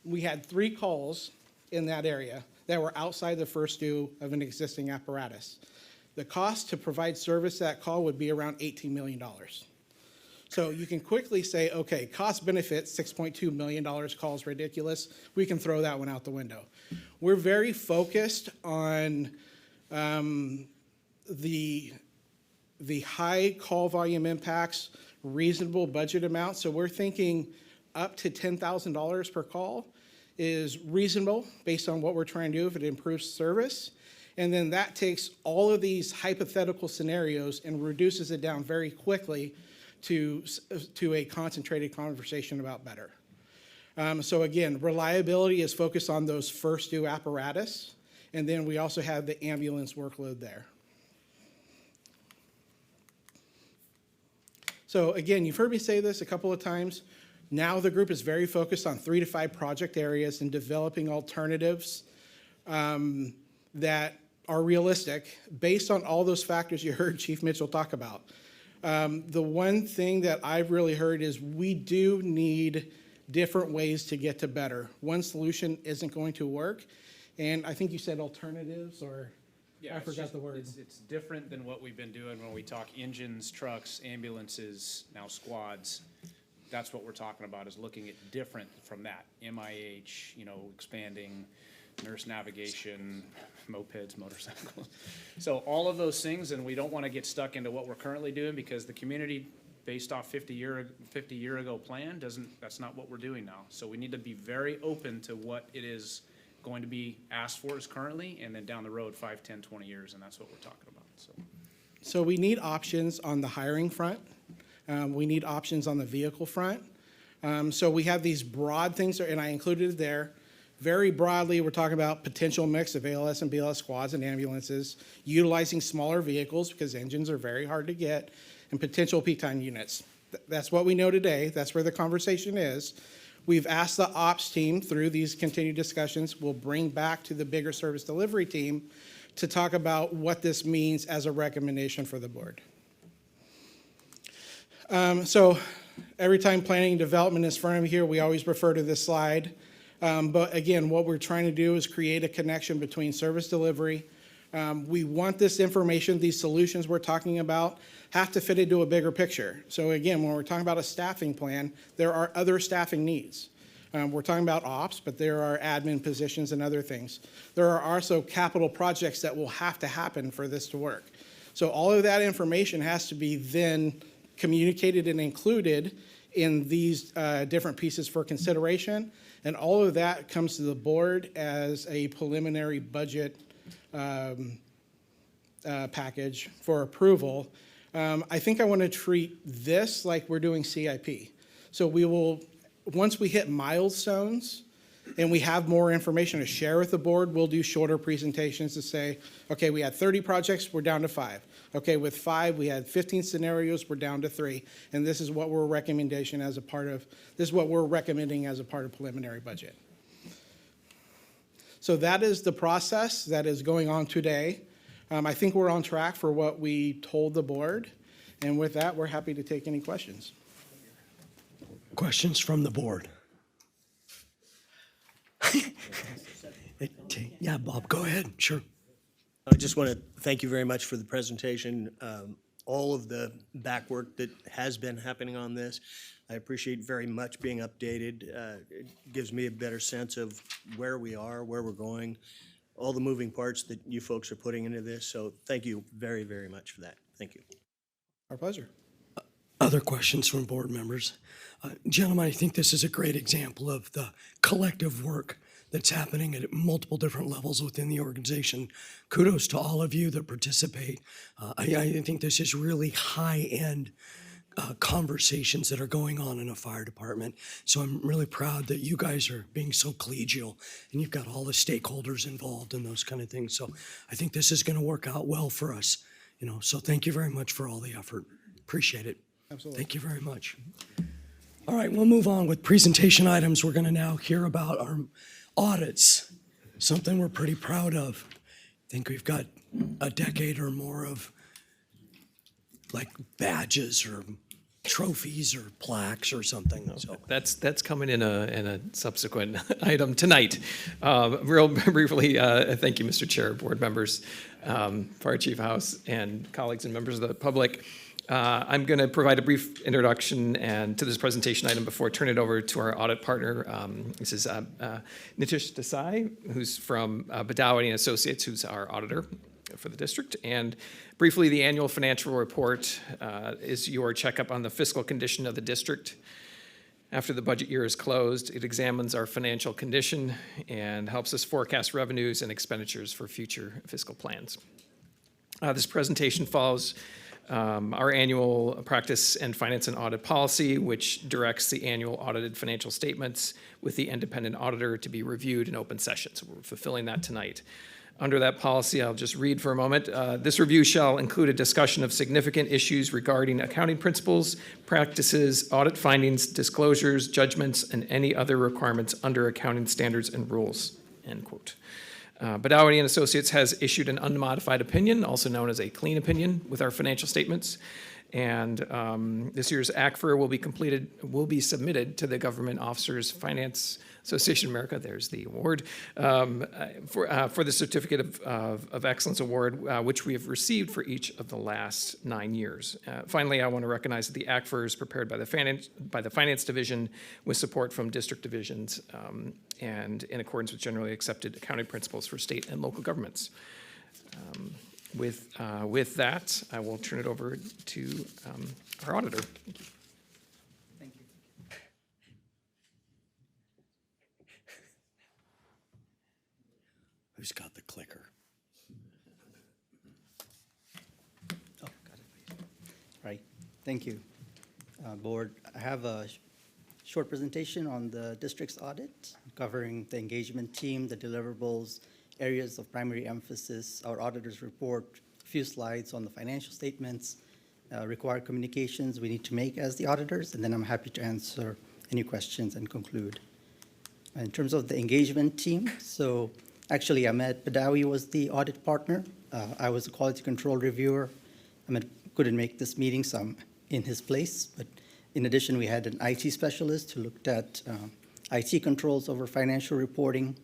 We had 3 calls in that area that were outside the first due of an existing apparatus. The cost to provide service to that call would be around $18 million. So you can quickly say, okay, cost benefit, $6.2 million, calls ridiculous. We can throw that one out the window. We're very focused on the high call volume impacts, reasonable budget amounts. So we're thinking up to $10,000 per call is reasonable based on what we're trying to do if it improves service. And then that takes all of these hypothetical scenarios and reduces it down very quickly to a concentrated conversation about better. So again, reliability is focused on those first due apparatus, and then we also have the ambulance workload there. So again, you've heard me say this a couple of times. Now the group is very focused on 3 to 5 project areas and developing alternatives that are realistic based on all those factors you heard Chief Mitchell talk about. The one thing that I've really heard is we do need different ways to get to better. One solution isn't going to work. And I think you said alternatives, or Yeah, I it's forgot just- the word. It's different than what we've been doing when we talk engines, trucks, ambulances, now squads. That's what we're talking about, is looking at different from that. MIH, expanding, nurse navigation, mopeds, motorcycles. So all of those things, and we don't want to get stuck into what we're currently doing, because the community, based off 50 year ago plan, that's not what we're doing now. So we need to be very open to what it is going to be asked for us currently, and then down the road, 5, 10, 20 years, and that's what we're talking about, so. So we need options on the hiring front. We need options on the vehicle front. So we have these broad things, and I included it there. Very broadly, we're talking about potential mix of ALS and BLS squads and ambulances, utilizing smaller vehicles because engines are very hard to get, and potential peak time units. That's what we know today. That's where the conversation is. We've asked the ops team through these continued discussions, we'll bring back to the bigger service delivery team to talk about what this means as a recommendation for the board. So every time planning and development is in front of me here, we always refer to this slide. But again, what we're trying to do is create a connection between service delivery. We want this information, these solutions we're talking about, have to fit into a bigger picture. So again, when we're talking about a staffing plan, there are other staffing needs. We're talking about ops, but there are admin positions and other things. There are also capital projects that will have to happen for this to work. So all of that information has to be then communicated and included in these different pieces for consideration. And all of that comes to the board as a preliminary budget package for approval. I think I want to treat this like we're doing CIP. So we will, once we hit milestones and we have more information to share with the board, we'll do shorter presentations to say, okay, we had 30 projects, we're down to 5. Okay, with 5, we had 15 scenarios, we're down to 3. And this is what we're recommending as a part of preliminary budget. So that is the process that is going on today. I think we're on track for what we told the board. And with that, we're happy to take any questions. Questions from the board? Yeah, Bob, go ahead. Sure. I just want to thank you very much for the presentation, all of the back work that has been happening on this. I appreciate very much being updated. It gives me a better sense of where we are, where we're going, all the moving parts that you folks are putting into this. So thank you very, very much for that. Thank you. Our pleasure. Other questions from board members? Gentlemen, I think this is a great example of the collective work that's happening at multiple different levels within the organization. Kudos to all of you that participate. I think this is really high-end conversations that are going on in a fire department. So I'm really proud that you guys are being so collegial and you've got all the stakeholders involved and those kind of things. So I think this is going to work out well for us. So thank you very much for all the effort. Appreciate it. Absolutely. Thank you very much. All right, we'll move on with presentation items. We're going to now hear about our audits, something we're pretty proud of. I think we've got a decade or more of like badges or trophies or plaques or something. So That's coming in a subsequent item tonight. Real briefly, thank you, Mr. Chair, board members, Fire Chief House, and colleagues and members of the public. I'm going to provide a brief introduction and to this presentation item before I turn it over to our audit partner. This is Nitish Desai, who's from Badawi and Associates, who's our auditor for the district. And briefly, the annual financial report is your checkup on the fiscal condition of the district. After the budget year is closed, it examines our financial condition and helps us forecast revenues and expenditures for future fiscal plans. This presentation follows our annual practice and finance and audit policy, which directs the annual audited financial statements with the independent auditor to be reviewed in open session. So we're fulfilling that tonight. Under that policy, I'll just read for a moment. This review shall include a discussion of significant issues regarding accounting principles, practices, audit findings, disclosures, judgments, and any other requirements under accounting standards and rules, end quote. Badawi and Associates has issued an unmodified opinion, also known as a clean opinion, with our financial statements. And this year's ACFR will be submitted to the Government Officers Finance Association of America, there's the award, for the Certificate of Excellence Award, which we have received for each of the last 9 years. Finally, I want to recognize that the ACFR is prepared by the Finance Division with support from district divisions and in accordance with generally accepted accounting principles for state and local governments. With that, I will turn it over to our auditor. Thank you. Thank you. who's got the clicker? Oh, got it, please. Right, thank you. Board, I have a short presentation on the district's audit, covering the engagement team, the deliverables, areas of primary emphasis, our auditor's report, a few slides on the financial statements, required communications we need to make as the auditors, and then I'm happy to answer any questions and conclude. In terms of the engagement team, so actually Ahmed Badawi was the audit partner. I was a quality control reviewer. Ahmed couldn't make this meeting, so I'm in his place. But in addition, we had an IT specialist who looked at IT controls over financial reporting.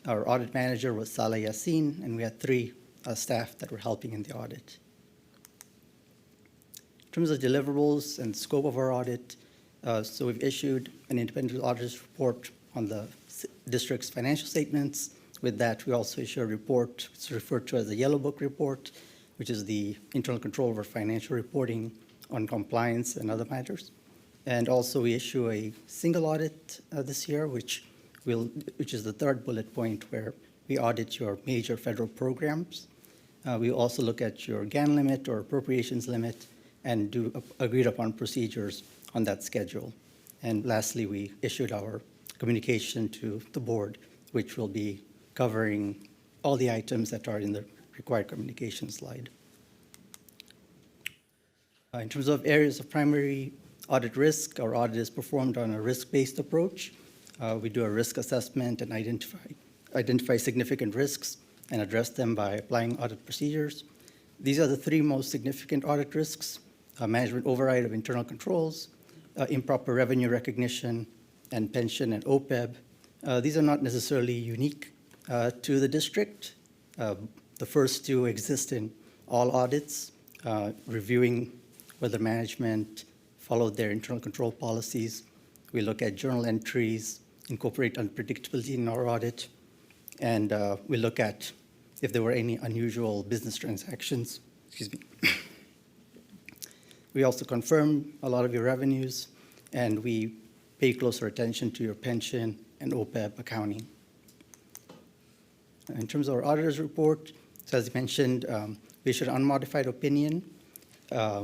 Our audit manager was Salah Yassin, and we had 3 staff that were helping in the audit. In terms of deliverables and scope of our audit, so we've issued an independent auditor's report on the district's financial statements. With that, we also issue a report, it's referred to as the Yellow Book report, which is the internal control over financial reporting on compliance and other matters. And also we issue a single audit this year, which is the 3rd bullet point, where we audit your major federal programs. We also look at your GAN limit or appropriations limit and do agreed upon procedures on that schedule. And lastly, we issued our communication to the board, which will be covering all the items that are in the required communication slide. In terms of areas of primary audit risk, our audit is performed on a risk-based approach. We do a risk assessment and identify significant risks and address them by applying audit procedures. These are the 3 most significant audit risks: management override of internal controls, improper revenue recognition, and pension and OPEB. These are not necessarily unique to the district. The first 2 exist in all audits, reviewing whether management followed their internal control policies. We look at journal entries, incorporate unpredictability in our audit, and we look at if there were any unusual business transactions. Excuse me. We also confirm a lot of your revenues, and we pay closer attention to your pension and OPEB accounting. In terms of our auditor's report, so as mentioned, we issued an unmodified opinion,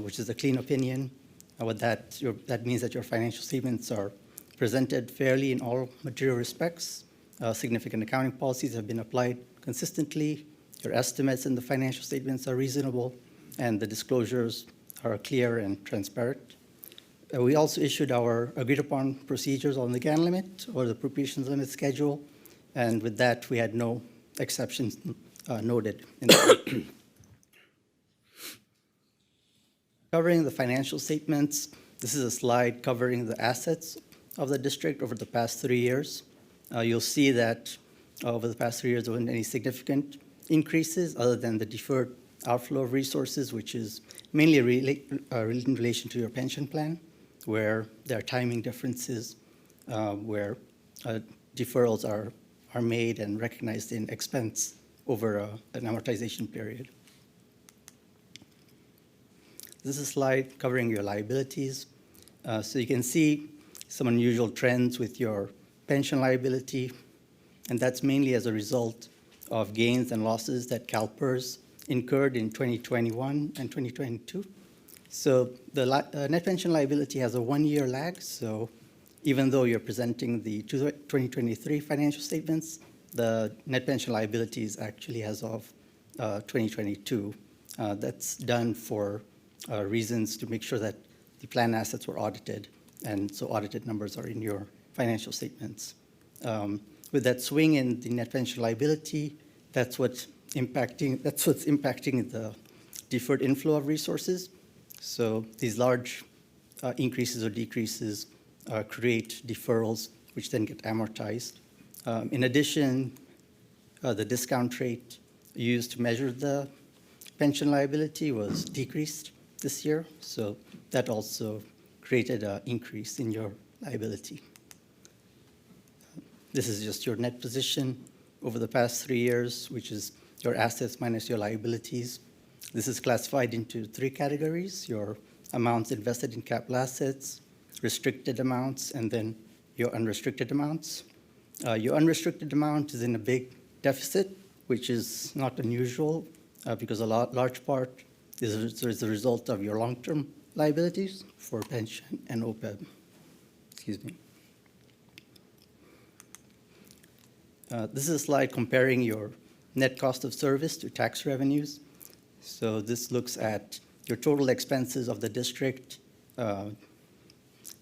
which is a clean opinion. That means that your financial statements are presented fairly in all material respects. Significant accounting policies have been applied consistently. Your estimates in the financial statements are reasonable, and the disclosures are clear and transparent. We also issued our agreed-upon procedures on the GAN limit or the appropriations limit schedule, and with that, we had no exceptions noted. Covering the financial statements, this is a slide covering the assets of the district over the past 3 years. You'll see that over the past 3 years, there weren't any significant increases other than the deferred outflow of resources, which is mainly in relation to your pension plan, where there are timing differences, where deferrals are made and recognized in expense over an amortization period. This is a slide covering your liabilities. So you can see some unusual trends with your pension liability, and that's mainly as a result of gains and losses that CalPERS incurred in 2021 and 2022. So the net pension liability has a 1-year lag, so even though you're presenting the 2023 financial statements, the net pension liability is actually as of 2022. That's done for reasons to make sure that the plan assets were audited, and so audited numbers are in your financial statements. With that swing in the net pension liability, that's what's impacting the deferred inflow of resources. So these large increases or decreases create deferrals, which then get amortized. In addition, the discount rate used to measure the pension liability was decreased this year, so that also created an increase in your liability. This is just your net position over the past 3 years, which is your assets minus your liabilities. This is classified into 3 categories: your amounts invested in capital assets, restricted amounts, and then your unrestricted amounts. Your unrestricted amount is in a big deficit, which is not unusual because a large part is a result of your long-term liabilities for pension and OPEB. Excuse me. This is a slide comparing your net cost of service to tax revenues. So this looks at your total expenses of the district,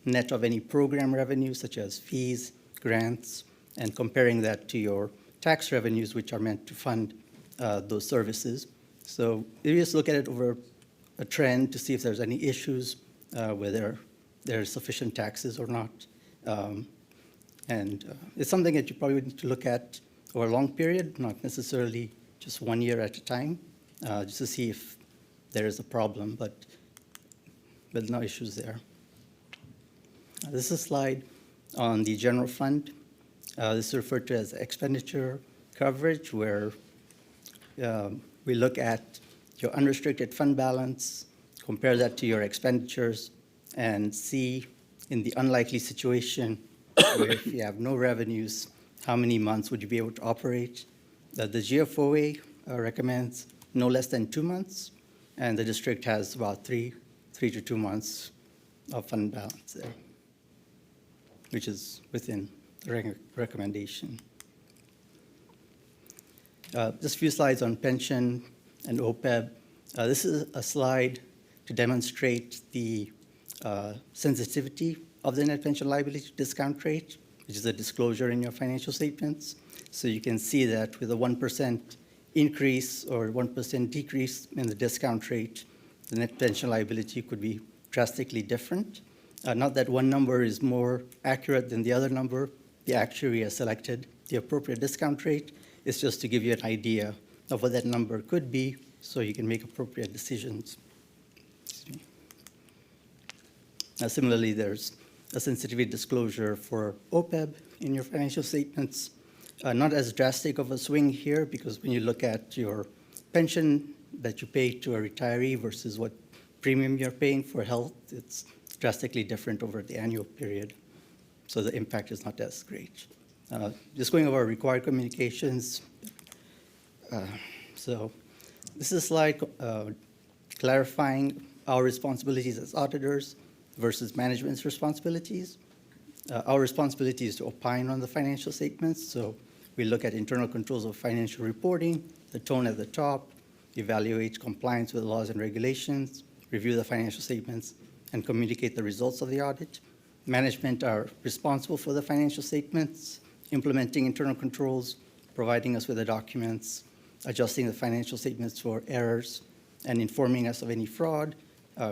net of any program revenues such as fees, grants, and comparing that to your tax revenues, which are meant to fund those services. So you just look at it over a trend to see if there's any issues, whether there are sufficient taxes or not. And it's something that you probably need to look at over a long period, not necessarily just 1 year at a time, just to see if there is a problem, but no issues there. This is a slide on the general fund. This is referred to as expenditure coverage, where we look at your unrestricted fund balance, compare that to your expenditures, and see in the unlikely situation where if you have no revenues, how many months would you be able to operate? The GFOA recommends no less than 2 months, and the district has about 3 to 2 months of fund balance there, which is within the recommendation. Just a few slides on pension and OPEB. This is a slide to demonstrate the sensitivity of the net pension liability discount rate, which is a disclosure in your financial statements. So you can see that with a 1% increase or 1% decrease in the discount rate, the net pension liability could be drastically different. Not that one number is more accurate than the other number. The actuary has selected the appropriate discount rate. It's just to give you an idea of what that number could be so you can make appropriate decisions. Similarly, there's a sensitivity disclosure for OPEB in your financial statements. Not as drastic of a swing here, because when you look at your pension that you pay to a retiree versus what premium you're paying for health, it's drastically different over the annual period. So the impact is not as great. Just going over required communications. So this is a slide clarifying our responsibilities as auditors versus management's responsibilities. Our responsibility is to opine on the financial statements. So we look at internal controls of financial reporting, the tone at the top, evaluate compliance with laws and regulations, review the financial statements, and communicate the results of the audit. Management are responsible for the financial statements, implementing internal controls, providing us with the documents, adjusting the financial statements for errors, and informing us of any fraud,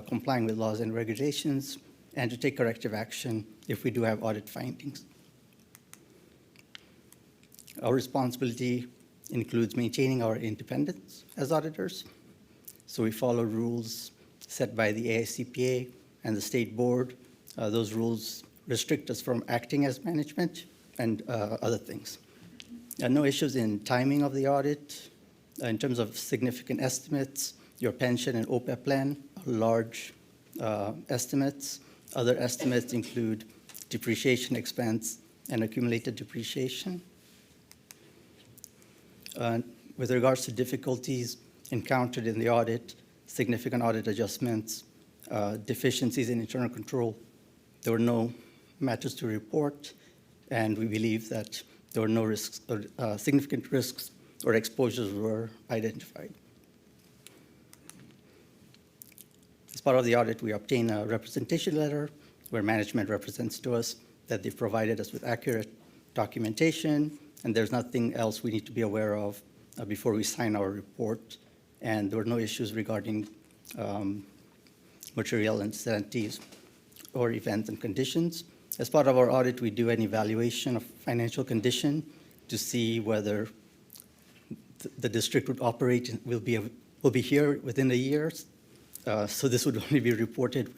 complying with laws and regulations, and to take corrective action if we do have audit findings. Our responsibility includes maintaining our independence as auditors. So we follow rules set by the AICPA and the state board. Those rules restrict us from acting as management and other things. No issues in timing of the audit. In terms of significant estimates, your pension and OPEB plan are large estimates. Other estimates include depreciation expense and accumulated depreciation. With regards to difficulties encountered in the audit, significant audit adjustments, deficiencies in internal control, there were no matters to report, and we believe that there were no risks, or significant risks or exposures were identified. As part of the audit, we obtained a representation letter where management represents to us that they've provided us with accurate documentation, and there's nothing else we need to be aware of before we sign our report. And there were no issues regarding material incentives or events and conditions. As part of our audit, we do an evaluation of financial condition to see whether the district would operate and will be here within a year. So this would only be reported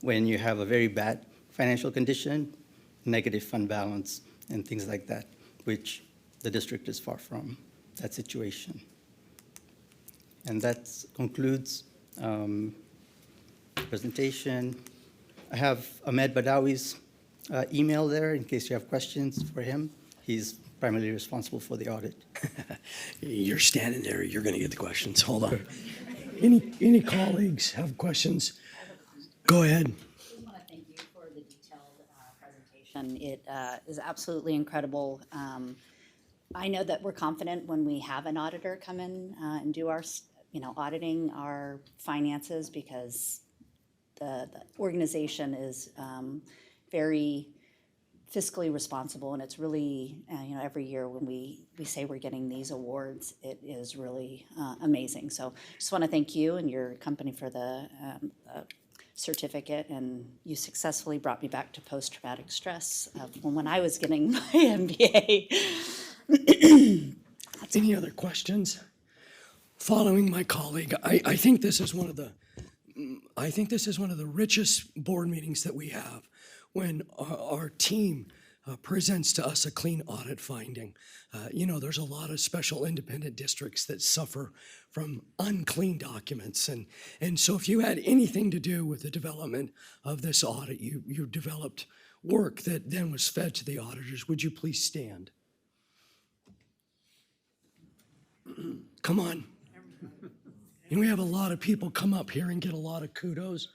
when you have a very bad financial condition, negative fund balance, and things like that, which the district is far from that situation. And that concludes presentation. I have Ahmed Badawi's email there in case you have questions for him. He's primarily responsible for the audit. You're standing there, you're gonna get the questions. Hold on. Any colleagues have questions? Go ahead. I just want to thank you for the detailed presentation. It is absolutely incredible. I know that we're confident when we have an auditor come in and do our, auditing our finances, because the organization is very fiscally responsible, and it's really, every year when we say we're getting these awards, it is really amazing. So just want to thank you and your company for the certificate, and you successfully brought me back to post-traumatic stress from when I was getting my MBA. Any other questions? Following my colleague, I think this is one of the richest board meetings that we have, when our team presents to us a clean audit finding. There's a lot of special independent districts that suffer from unclean documents. And so if you had anything to do with the development of this audit, you developed work that then was fed to the auditors. Would you please stand? Come on. And we have a lot of people come up here and get a lot of kudos.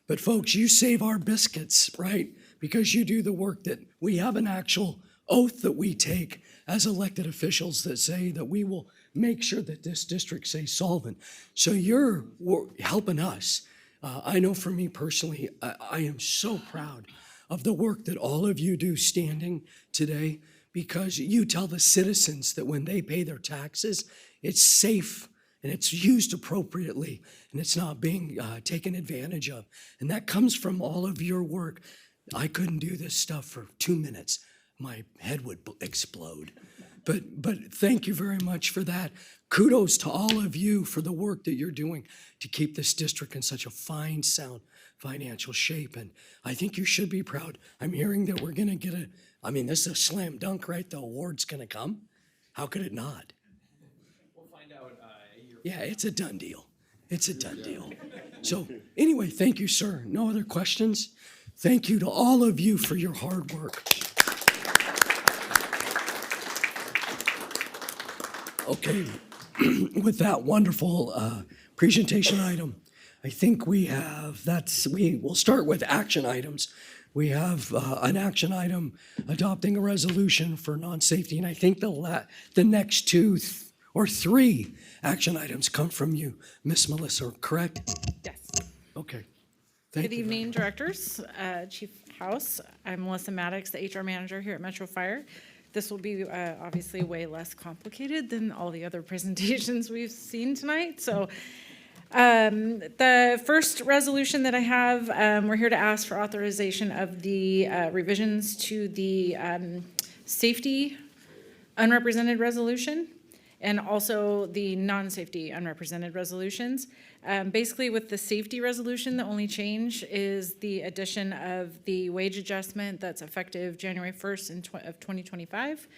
But folks, you save our biscuits, right? Because you do the work that we have an actual oath that we take as elected officials that say that we will make sure that this district stays solvent. So you're helping us. I know for me personally, I am so proud of the work that all of you do standing today, because you tell the citizens that when they pay their taxes, it's safe and it's used appropriately and it's not being taken advantage of. And that comes from all of your work. I couldn't do this stuff for 2 minutes. My head would explode. But thank you very much for that. Kudos to all of you for the work that you're doing to keep this district in such a fine, sound financial shape. And I think you should be proud. I'm hearing that we're going to get this is a slam dunk, right? The award's going to come. How could it not? We'll find out. Yeah, it's a done deal. It's a done deal. So anyway, thank you, sir. No other questions? Thank you to all of you for your hard work. Okay, with that wonderful presentation item, I think we will start with action items. We have an action item adopting a resolution for non-safety, and I think the next two or three action items come from you, Miss Melissa, correct? Yes. Okay. Thank Good you very evening, directors, Chief House. I'm Melissa Maddox, the HR manager here at Metro Fire. This will be obviously way less complicated than all the other presentations we've seen tonight. So the first resolution that I have, we're here to ask for authorization of the revisions to the safety unrepresented resolution and also the non-safety unrepresented resolutions. Basically, with the safety resolution, the only change is the addition of the wage adjustment that's effective January 1st of 2025.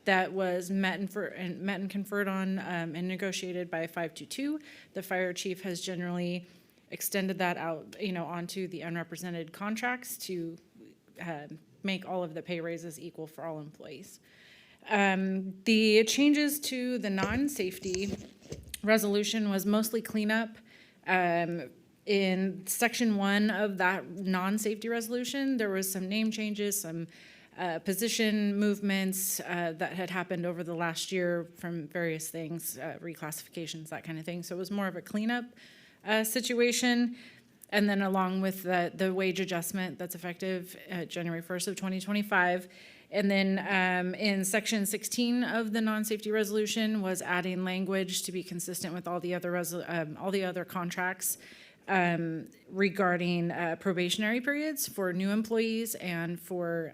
That was met and conferred on and negotiated by 522. The fire chief has generally extended that out, onto the unrepresented contracts to make all of the pay raises equal for all employees. The changes to the non-safety resolution was mostly cleanup. In section 1 of that non-safety resolution, there was some name changes, some position movements that had happened over the last year from various things, reclassifications, that kind of thing. So it was more of a cleanup situation. And then along with the wage adjustment that's effective January 1st of 2025. And then in section 16 of the non-safety resolution was adding language to be consistent with all the other contracts regarding probationary periods for new employees and for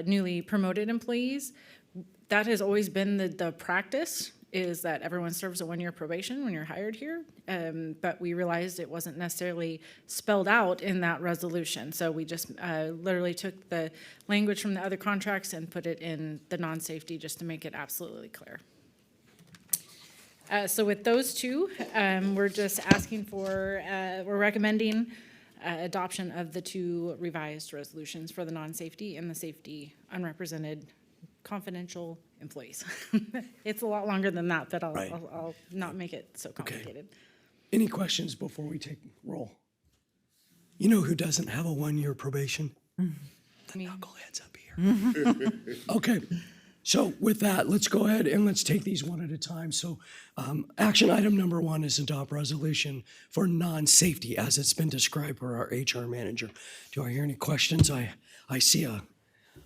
newly promoted employees. That has always been the practice, is that everyone serves a 1-year probation when you're hired here. But we realized it wasn't necessarily spelled out in that resolution. So we just literally took the language from the other contracts and put it in the non-safety just to make it absolutely clear. So with those two, we're just asking for, we're recommending adoption of the 2 revised resolutions for the non-safety and the safety unrepresented confidential employees. It's a lot longer than that, but Right. I'll not make it so complicated. Any questions before we take roll? You know who doesn't have a 1-year probation? The knuckleheads up here. Okay, so with that, let's go ahead and let's take these one at a time. So action item number 1 is adopt resolution for non-safety as it's been described by our HR manager. Do I hear any questions? I see a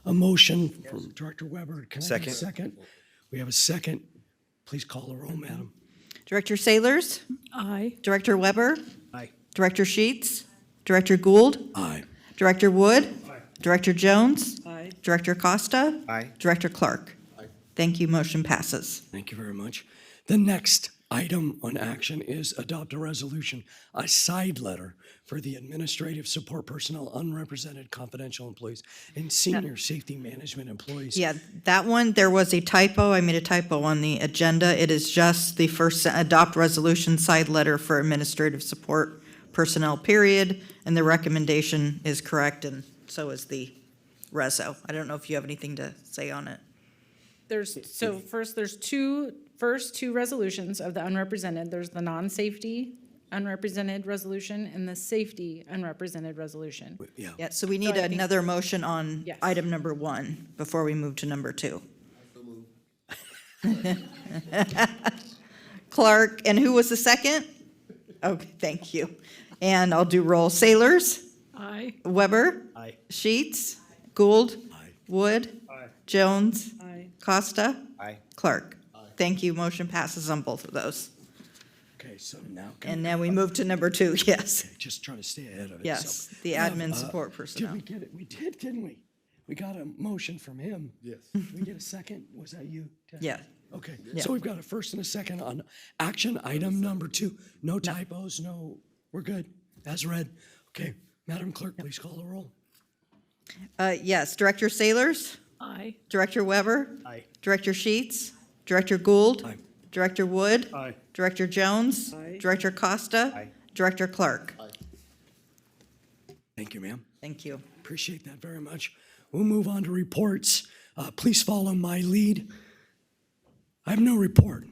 motion from Director Weber. Can I get a second? We have a second. Please call the roll, madam. Director Saylors? Aye. Director Weber? Aye. Director Sheets? Director Gould? Aye. Director Wood? Director Jones? Aye. Director Costa? Aye. Director Clark? Thank you, motion passes. Thank you very much. The next item on action is adopt a resolution, a side letter for the administrative support personnel, unrepresented confidential employees, and senior safety management employees. Yeah, that one, there was a typo. I made a typo on the agenda. It is just the first adopt resolution side letter for administrative support personnel, period. And the recommendation is correct, and so is the reso. I don't know if you have anything to say on it. There's first two resolutions of the unrepresented. There's the non-safety unrepresented resolution and the safety unrepresented resolution. Yeah. Yeah, so we need I think- another motion on Yes. item number 1 before we move to number 2. Clark, and who was the second? Okay, thank you. And I'll do roll. Saylors? Aye. Weber? Aye. Sheets? Gould? Aye. Wood? Aye. Jones? Aye. Costa? Aye. Clark? Thank you, motion passes on both of those. Okay, so now. And now we move to number 2, yes. Okay, just trying to stay ahead of it. Yes, So, the admin support Did personnel. we get it? We did, didn't we? We got a motion from him. Yes. Did we get a second? Was that you? Ted? Yeah. Okay, Yeah. so we've got a first and a second on action item number 2. No typos, we're good, as read. Okay, Madam Clerk, please call the roll. Yes, Director Saylors? Aye. Director Weber? Aye. Director Sheets? Director Gould? Aye. Director Wood? Aye. Director Jones? Aye. Director Costa? Aye. Director Clark? Thank you, ma'am. Thank you. Appreciate that very much. We'll move on to reports. Please follow my lead. I have no report.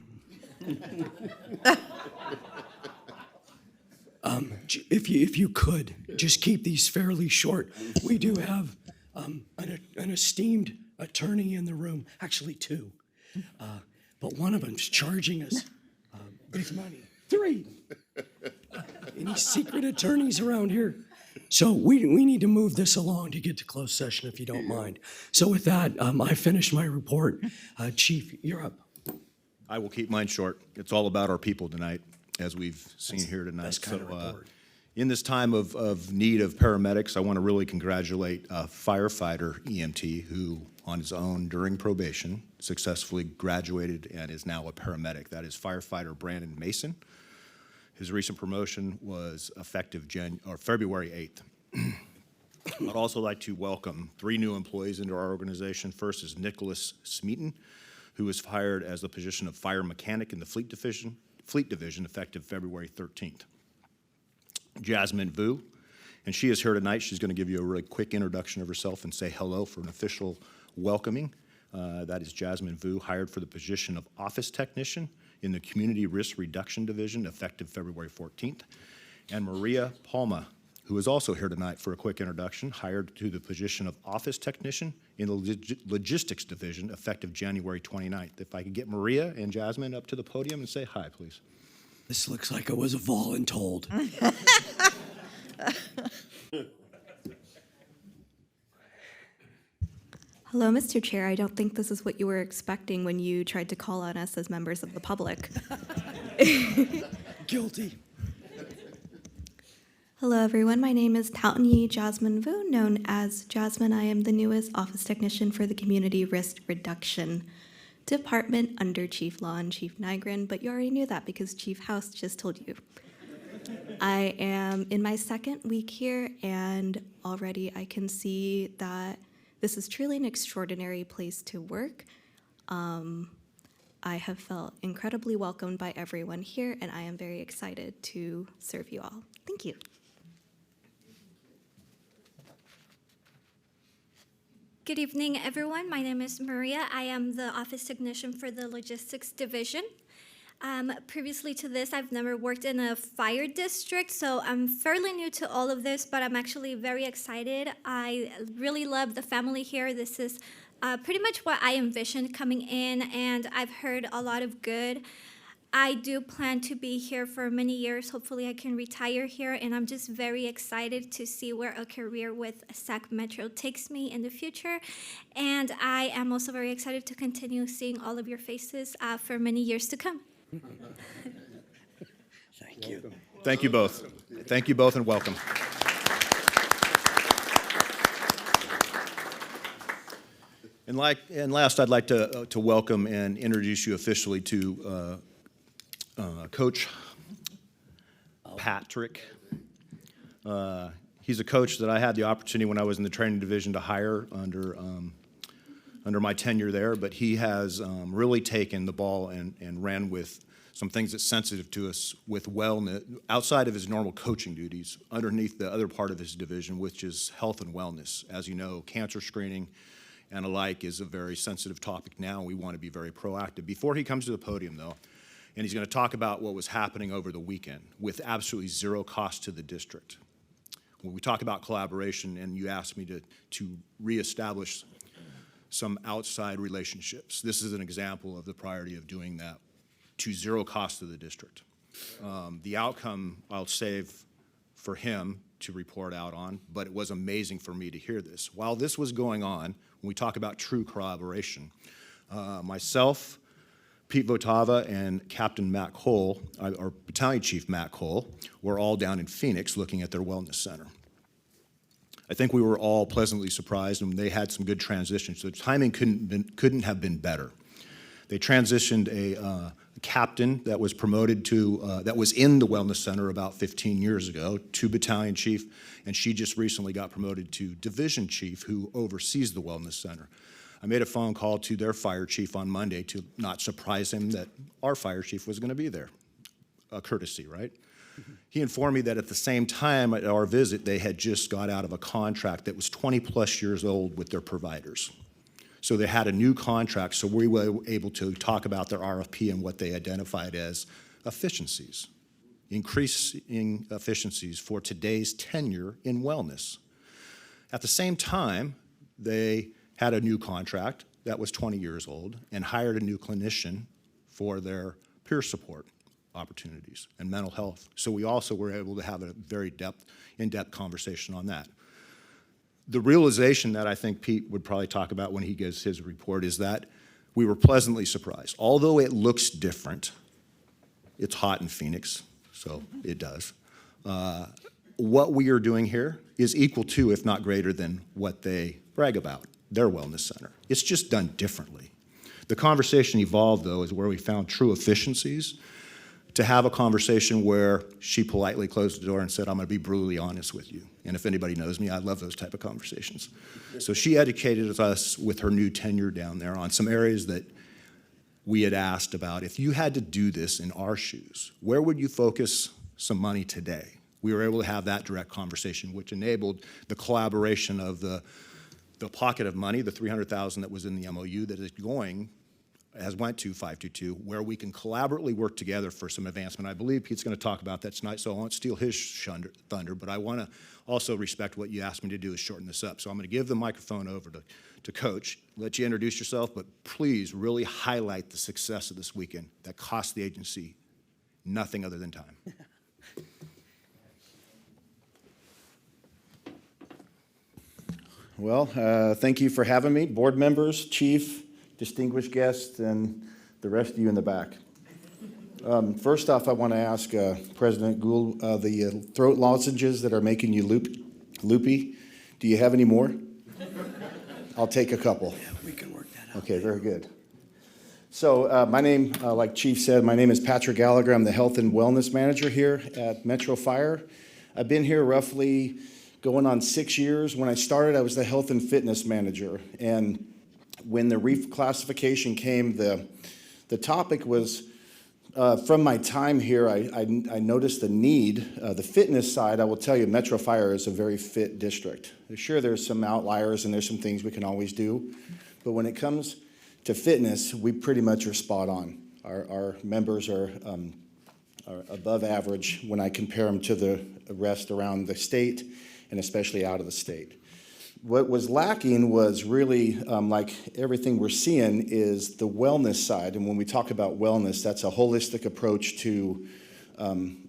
If you could, just keep these fairly short. We do have an esteemed attorney in the room, actually 2. But one of them's charging us big money. 3. Any secret attorneys around here? So we need to move this along to get to closed session, if you don't mind. So with that, I finished my report. Chief, you're up. I will keep mine short. It's all about our people tonight, as we've seen here tonight. That's kind of report. In this time of need of paramedics, I want to really congratulate a firefighter EMT who, on his own during probation, successfully graduated and is now a paramedic. That is firefighter Brandon Mason. His recent promotion was effective February 8th. I'd also like to welcome 3 new employees into our organization. First is Nicholas Smeaton, who was hired as the position of fire mechanic in the fleet division effective February 13th. Jasmine Vu, and she is here tonight. She's going to give you a really quick introduction of herself and say hello for an official welcoming. That is Jasmine Vu, hired for the position of office technician in the Community Risk Reduction Division effective February 14th. And Maria Palma, who is also here tonight for a quick introduction, hired to the position of office technician in the Logistics Division effective January 29th. If I could get Maria and Jasmine up to the podium and say hi, please. This looks like it was a voluntold. Hello, Mr. Chair. I don't think this is what you were expecting when you tried to call on us as members of the public. Guilty. Hello, everyone. My name is Taunyi Jasmine Vu, known as Jasmine. I am the newest office technician for the Community Risk Reduction Department under Chief Law and Chief Nygren, but you already knew that because Chief House just told you. I am in my 2nd week here, and already I can see that this is truly an extraordinary place to work. I have felt incredibly welcomed by everyone here, and I am very excited to serve you all. Thank you. Good evening, everyone. My name is Maria. I am the office technician for the Logistics Division. Previously to this, I've never worked in a fire district, so I'm fairly new to all of this, but I'm actually very excited. I really love the family here. This is pretty much what I envisioned coming in, and I've heard a lot of good. I do plan to be here for many years. Hopefully I can retire here, and I'm just very excited to see where a career with Sac Metro takes me in the future. And I am also very excited to continue seeing all of your faces for many years to come. Thank you. Thank you both. Thank you both and welcome. And last, I'd like to welcome and introduce you officially to Coach Patrick. He's a coach that I had the opportunity when I was in the training division to hire under my tenure there, but he has really taken the ball and ran with some things that's sensitive to us with wellness, outside of his normal coaching duties, underneath the other part of his division, which is health and wellness. As you know, cancer screening and alike is a very sensitive topic now. We want to be very proactive. Before he comes to the podium, though, and he's going to talk about what was happening over the weekend with absolutely zero cost to the district. When we talk about collaboration, and you asked me to reestablish some outside relationships, this is an example of the priority of doing that to zero cost to the district. The outcome I'll save for him to report out on, but it was amazing for me to hear this. While this was going on, when we talk about true collaboration, myself, Pete Votava, and Captain Matt Cole, our Battalion Chief Matt Cole, were all down in Phoenix looking at their wellness center. I think we were all pleasantly surprised, and they had some good transitions. So the timing couldn't have been better. They transitioned a captain that was promoted to, that was in the wellness center about 15 years ago, to battalion chief, and she just recently got promoted to division chief, who oversees the wellness center. I made a phone call to their fire chief on Monday to not surprise him that our fire chief was going to be there. A courtesy, right? He informed me that at the same time at our visit, they had just got out of a contract that was 20-plus years old with their providers. So they had a new contract, so we were able to talk about their RFP and what they identified as efficiencies, increasing efficiencies for today's tenure in wellness. At the same time, they had a new contract that was 20 years old and hired a new clinician for their peer support opportunities and mental health. So we also were able to have a very in-depth conversation on that. The realization that I think Pete would probably talk about when he gives his report is that we were pleasantly surprised. Although it looks different, it's hot in Phoenix, so it does. What we are doing here is equal to, if not greater than, what they brag about, their wellness center. It's just done differently. The conversation evolved, though, is where we found true efficiencies, to have a conversation where she politely closed the door and said, I'm going to be brutally honest with you. And if anybody knows me, I love those type of conversations. So she educated us with her new tenure down there on some areas that we had asked about. If you had to do this in our shoes, where would you focus some money today? We were able to have that direct conversation, which enabled the collaboration of the pocket of money, the $300,000 that was in the MOU that is going, as went to 522, where we can collaboratively work together for some advancement. I believe Pete's going to talk about that tonight, so I won't steal his thunder, but I want to also respect what you asked me to do is shorten this up. So I'm going to give the microphone over to Coach, let you introduce yourself, but please really highlight the success of this weekend that cost the agency nothing other than time. Well, thank you for having me, board members, chief, distinguished guests, and the rest of you in the back. First off, I want to ask President Gould, the throat lozenges that are making you loopy, do you have any more? I'll take a couple. Yeah, we can work that out. Okay, very good. So my name, like Chief said, my name is Patrick Gallagher. I'm the Health and Wellness Manager here at Metro Fire. I've been here roughly going on 6 years. When I started, I was the Health and Fitness Manager. And when the reclassification came, the topic was, from my time here, I noticed the need. The fitness side, I will tell you, Metro Fire is a very fit district. Sure, there's some outliers and there's some things we can always do. But when it comes to fitness, we pretty much are spot on. Our members are above average when I compare them to the rest around the state and especially out of the state. What was lacking was really, like everything we're seeing, is the wellness side. And when we talk about wellness, that's a holistic approach to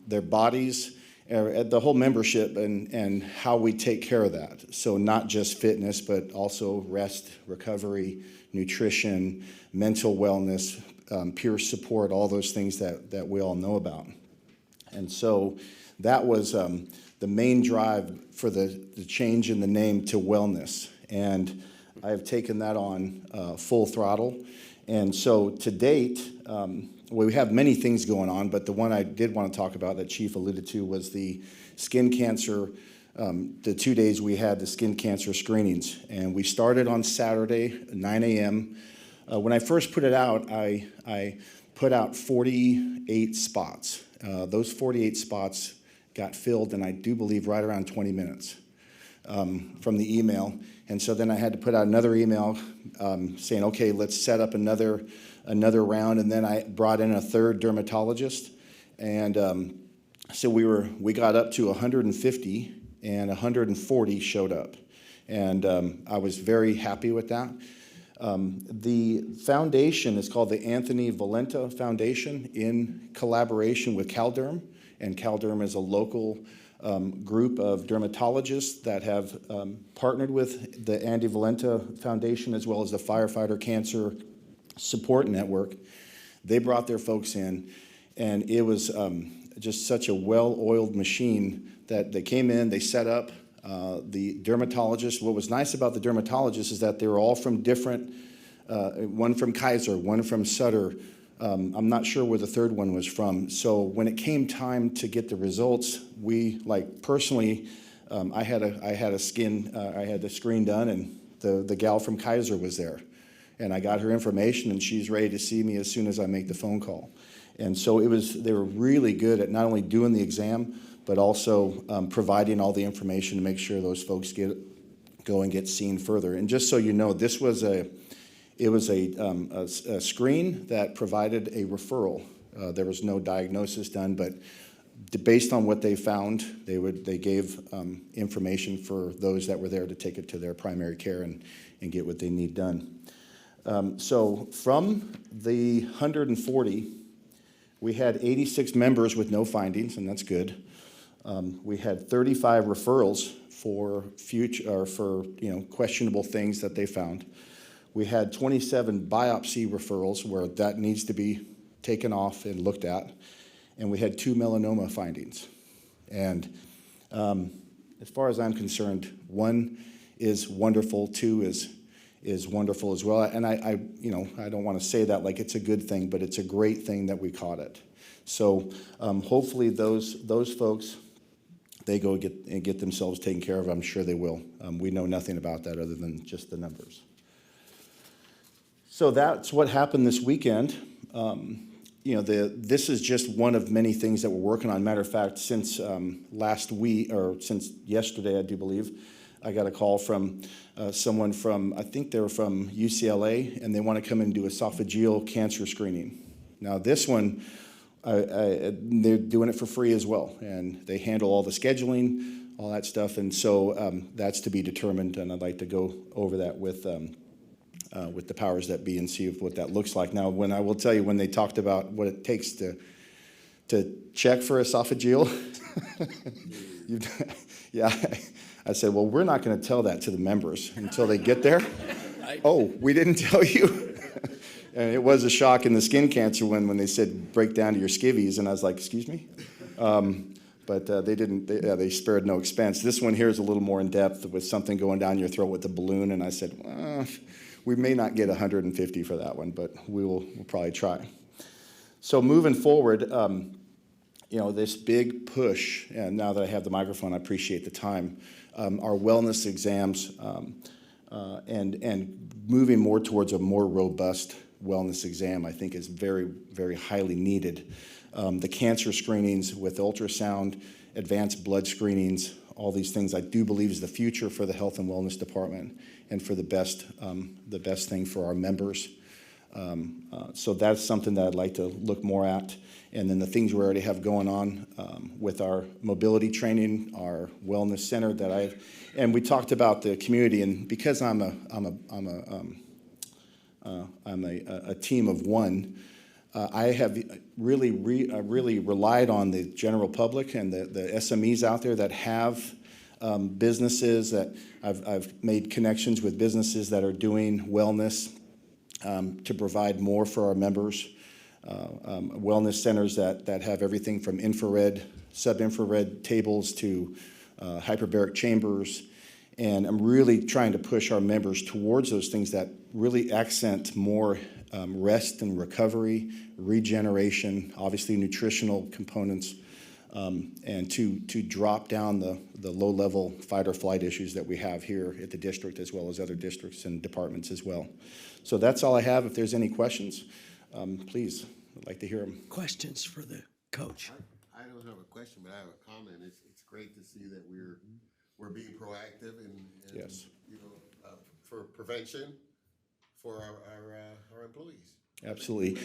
their bodies, the whole membership, and how we take care of that. So not just fitness, but also rest, recovery, nutrition, mental wellness, peer support, all those things that we all know about. And so that was the main drive for the change in the name to wellness. And I've taken that on full throttle. And so to date, we have many things going on, but the one I did want to talk about that Chief alluded to was the skin cancer, the 2 days we had the skin cancer screenings. And we started on Saturday, 9 a.m. When I first put it out, I put out 48 spots. Those 48 spots got filled in, I do believe, right around 20 minutes from the email. And so then I had to put out another email saying, okay, let's set up another round. And then I brought in a third dermatologist. And so we got up to 150, and 140 showed up. And I was very happy with that. The foundation is called the Anthony Valenta Foundation in collaboration with CalDerm. And CalDerm is a local group of dermatologists that have partnered with the Andy Valenta Foundation as well as the Firefighter Cancer Support Network. They brought their folks in, and it was just such a well-oiled machine that they came in, they set up. The dermatologists, what was nice about the dermatologists is that they were all from different, one from Kaiser, one from Sutter. I'm not sure where the third one was from. So when it came time to get the results, we, like personally, I had the screen done, and the gal from Kaiser was there. And I got her information, and she's ready to see me as soon as I make the phone call. And so they were really good at not only doing the exam, but also providing all the information to make sure those folks go and get seen further. And just so you know, this was a screen that provided a referral. There was no diagnosis done, but based on what they found, they gave information for those that were there to take it to their primary care and get what they need done. So from the 140, We had 86 members with no findings, and that's good. We had 35 referrals for questionable things that they found. We had 27 biopsy referrals where that needs to be taken off and looked at, and we had 2 melanoma findings. And as far as I'm concerned, 1 is wonderful, 2 is wonderful as well. And I don't want to say that like it's a good thing, but it's a great thing that we caught it. So hopefully those folks, they go get themselves taken care of. I'm sure they will. We know nothing about that other than just the numbers. So that's what happened this weekend. This is just one of many things that we're working on. Matter of fact, since last week, or since yesterday, I do believe, I got a call from someone from, I think they were from UCLA, and they want to come and do esophageal cancer screening. Now this one, they're doing it for free as well, and they handle all the scheduling, all that stuff, and so that's to be determined, and I'd like to go over that with the powers that be and see what that looks like. Now, when I will tell you, when they talked about what it takes to check for esophageal, yeah, I said, well, we're not going to tell that to the members until they get there. Oh, we didn't tell you. And it was a shock in the skin cancer one when they said break down to your skivvies, and I was like, excuse me? But they didn't, they spared no expense. This one here is a little more in depth with something going down your throat with a balloon, and I said, we may not get 150 for that one, but we'll probably try. So moving forward, this big push, and now that I have the microphone, I appreciate the time, our wellness exams and moving more towards a more robust wellness exam, I think is very, very highly needed. The cancer screenings with ultrasound, advanced blood screenings, all these things I do believe is the future for the Health and Wellness Department and for the best thing for our members. So that's something that I'd like to look more at. And then the things we already have going on with our mobility training, our wellness center and we talked about the community, and because I'm a team of one, I have really relied on the general public and the SMEs out there that have businesses that I've made connections with businesses that are doing wellness to provide more for our members. Wellness centers that have everything from infrared, sub-infrared tables to hyperbaric chambers. And I'm really trying to push our members towards those things that really accent more rest and recovery, regeneration, obviously nutritional components, and to drop down the low-level fight or flight issues that we have here at the district as well as other districts and departments as well. So that's all I have. If there's any questions, please, I'd like to hear them. Questions for the coach? I don't have a question, but I have a comment. It's great to see that we're being proactive and yes, for prevention for our employees. Absolutely.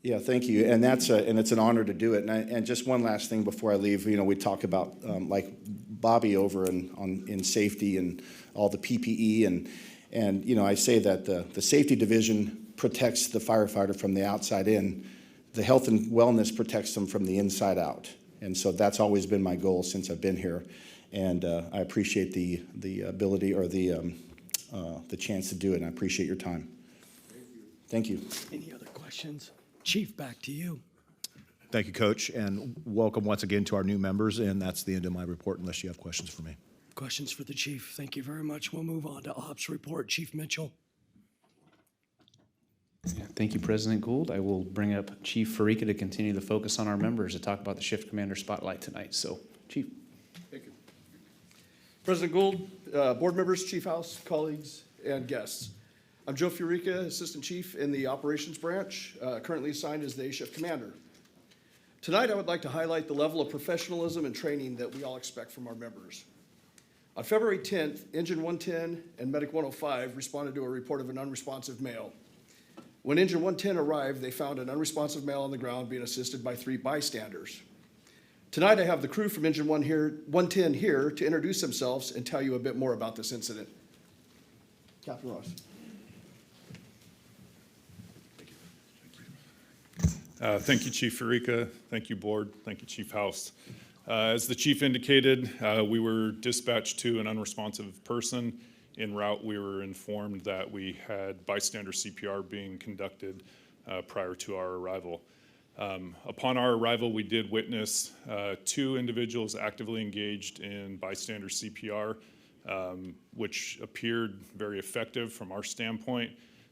Yeah, thank you. And that's and it's an honor to do it. And just one last thing before I leave, we talk about like Bobby over in safety and all the PPE and I say that the safety division protects the firefighter from the outside in. The health and wellness protects them from the inside out. And so that's always been my goal since I've been here. And I appreciate the ability or the chance to do it. And I appreciate your time. Thank you. Any other questions? Chief, back to you. Thank you, Coach, and welcome once again to our new members, and that's the end of my report unless you have questions for me. Questions for the chief? Thank you very much. We'll move on to ops report. Chief Mitchell. Yeah, thank you, President Gould. I will bring up Chief Farika to continue the focus on our members to talk about the shift commander spotlight tonight. So, Chief. Thank you. President Gould, board members, Chief House, colleagues, and guests. I'm Joe Furica, Assistant Chief in the Operations Branch, currently assigned as the A-Shift Commander. Tonight, I would like to highlight the level of professionalism and training that we all expect from our members. On February 10th, Engine 110 and Medic 105 responded to a report of an unresponsive male. When Engine 110 arrived, they found an unresponsive male on the ground being assisted by 3 bystanders. Tonight, I have the crew from Engine 110 here to introduce themselves and tell you a bit more about this incident. Captain Ross. Thank you, Chief Farica. Thank you, Board. Thank you, Chief House. As the chief indicated, we were dispatched to an unresponsive person. En route, we were informed that we had bystander CPR being conducted prior to our arrival. Upon our arrival, we did witness 2 individuals actively engaged in bystander CPR, which appeared very effective from our standpoint.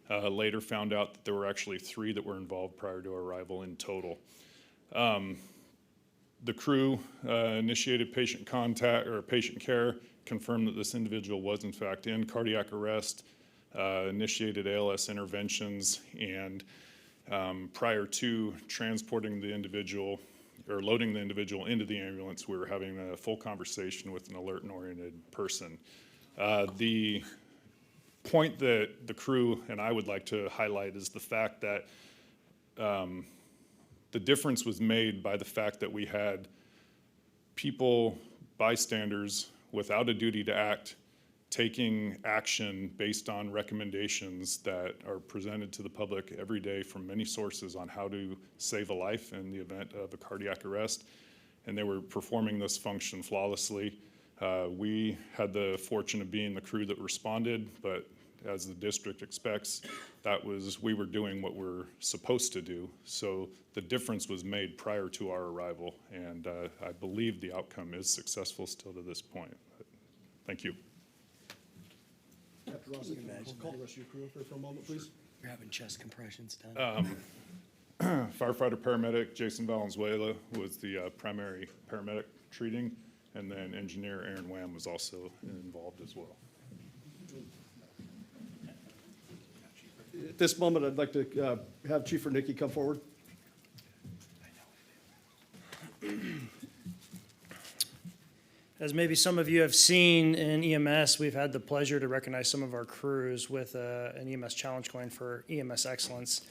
Later found out that there were actually 3 that were involved prior to our arrival in total. The crew initiated patient contact or patient care, confirmed that this individual was in fact in cardiac arrest, initiated ALS interventions, and prior to transporting the individual or loading the individual into the ambulance, we were having a full conversation with an alert and oriented person. The point that the crew and I would like to highlight is the fact that the difference was made by the fact that we had people, bystanders, without a duty to act, taking action based on recommendations that are presented to the public every day from many sources on how to save a life in the event of a cardiac arrest. And they were performing this function flawlessly. We had the fortune of being the crew that responded, but as the district expects, we were doing what we're supposed to do. So the difference was made prior to our arrival, and I believe the outcome is successful still to this point. But thank you. Captain Ross, can you call the rest of your crew up here for a moment, please? You're having chest compressions done. Firefighter paramedic Jason Valenzuela was the primary paramedic treating, and then engineer Aaron Wham was also involved as well. At this moment, I'd like to have Chief Fernicki come forward. As maybe some of you have seen in EMS, we've had the pleasure to recognize some of our crews with an EMS challenge coin for EMS excellence.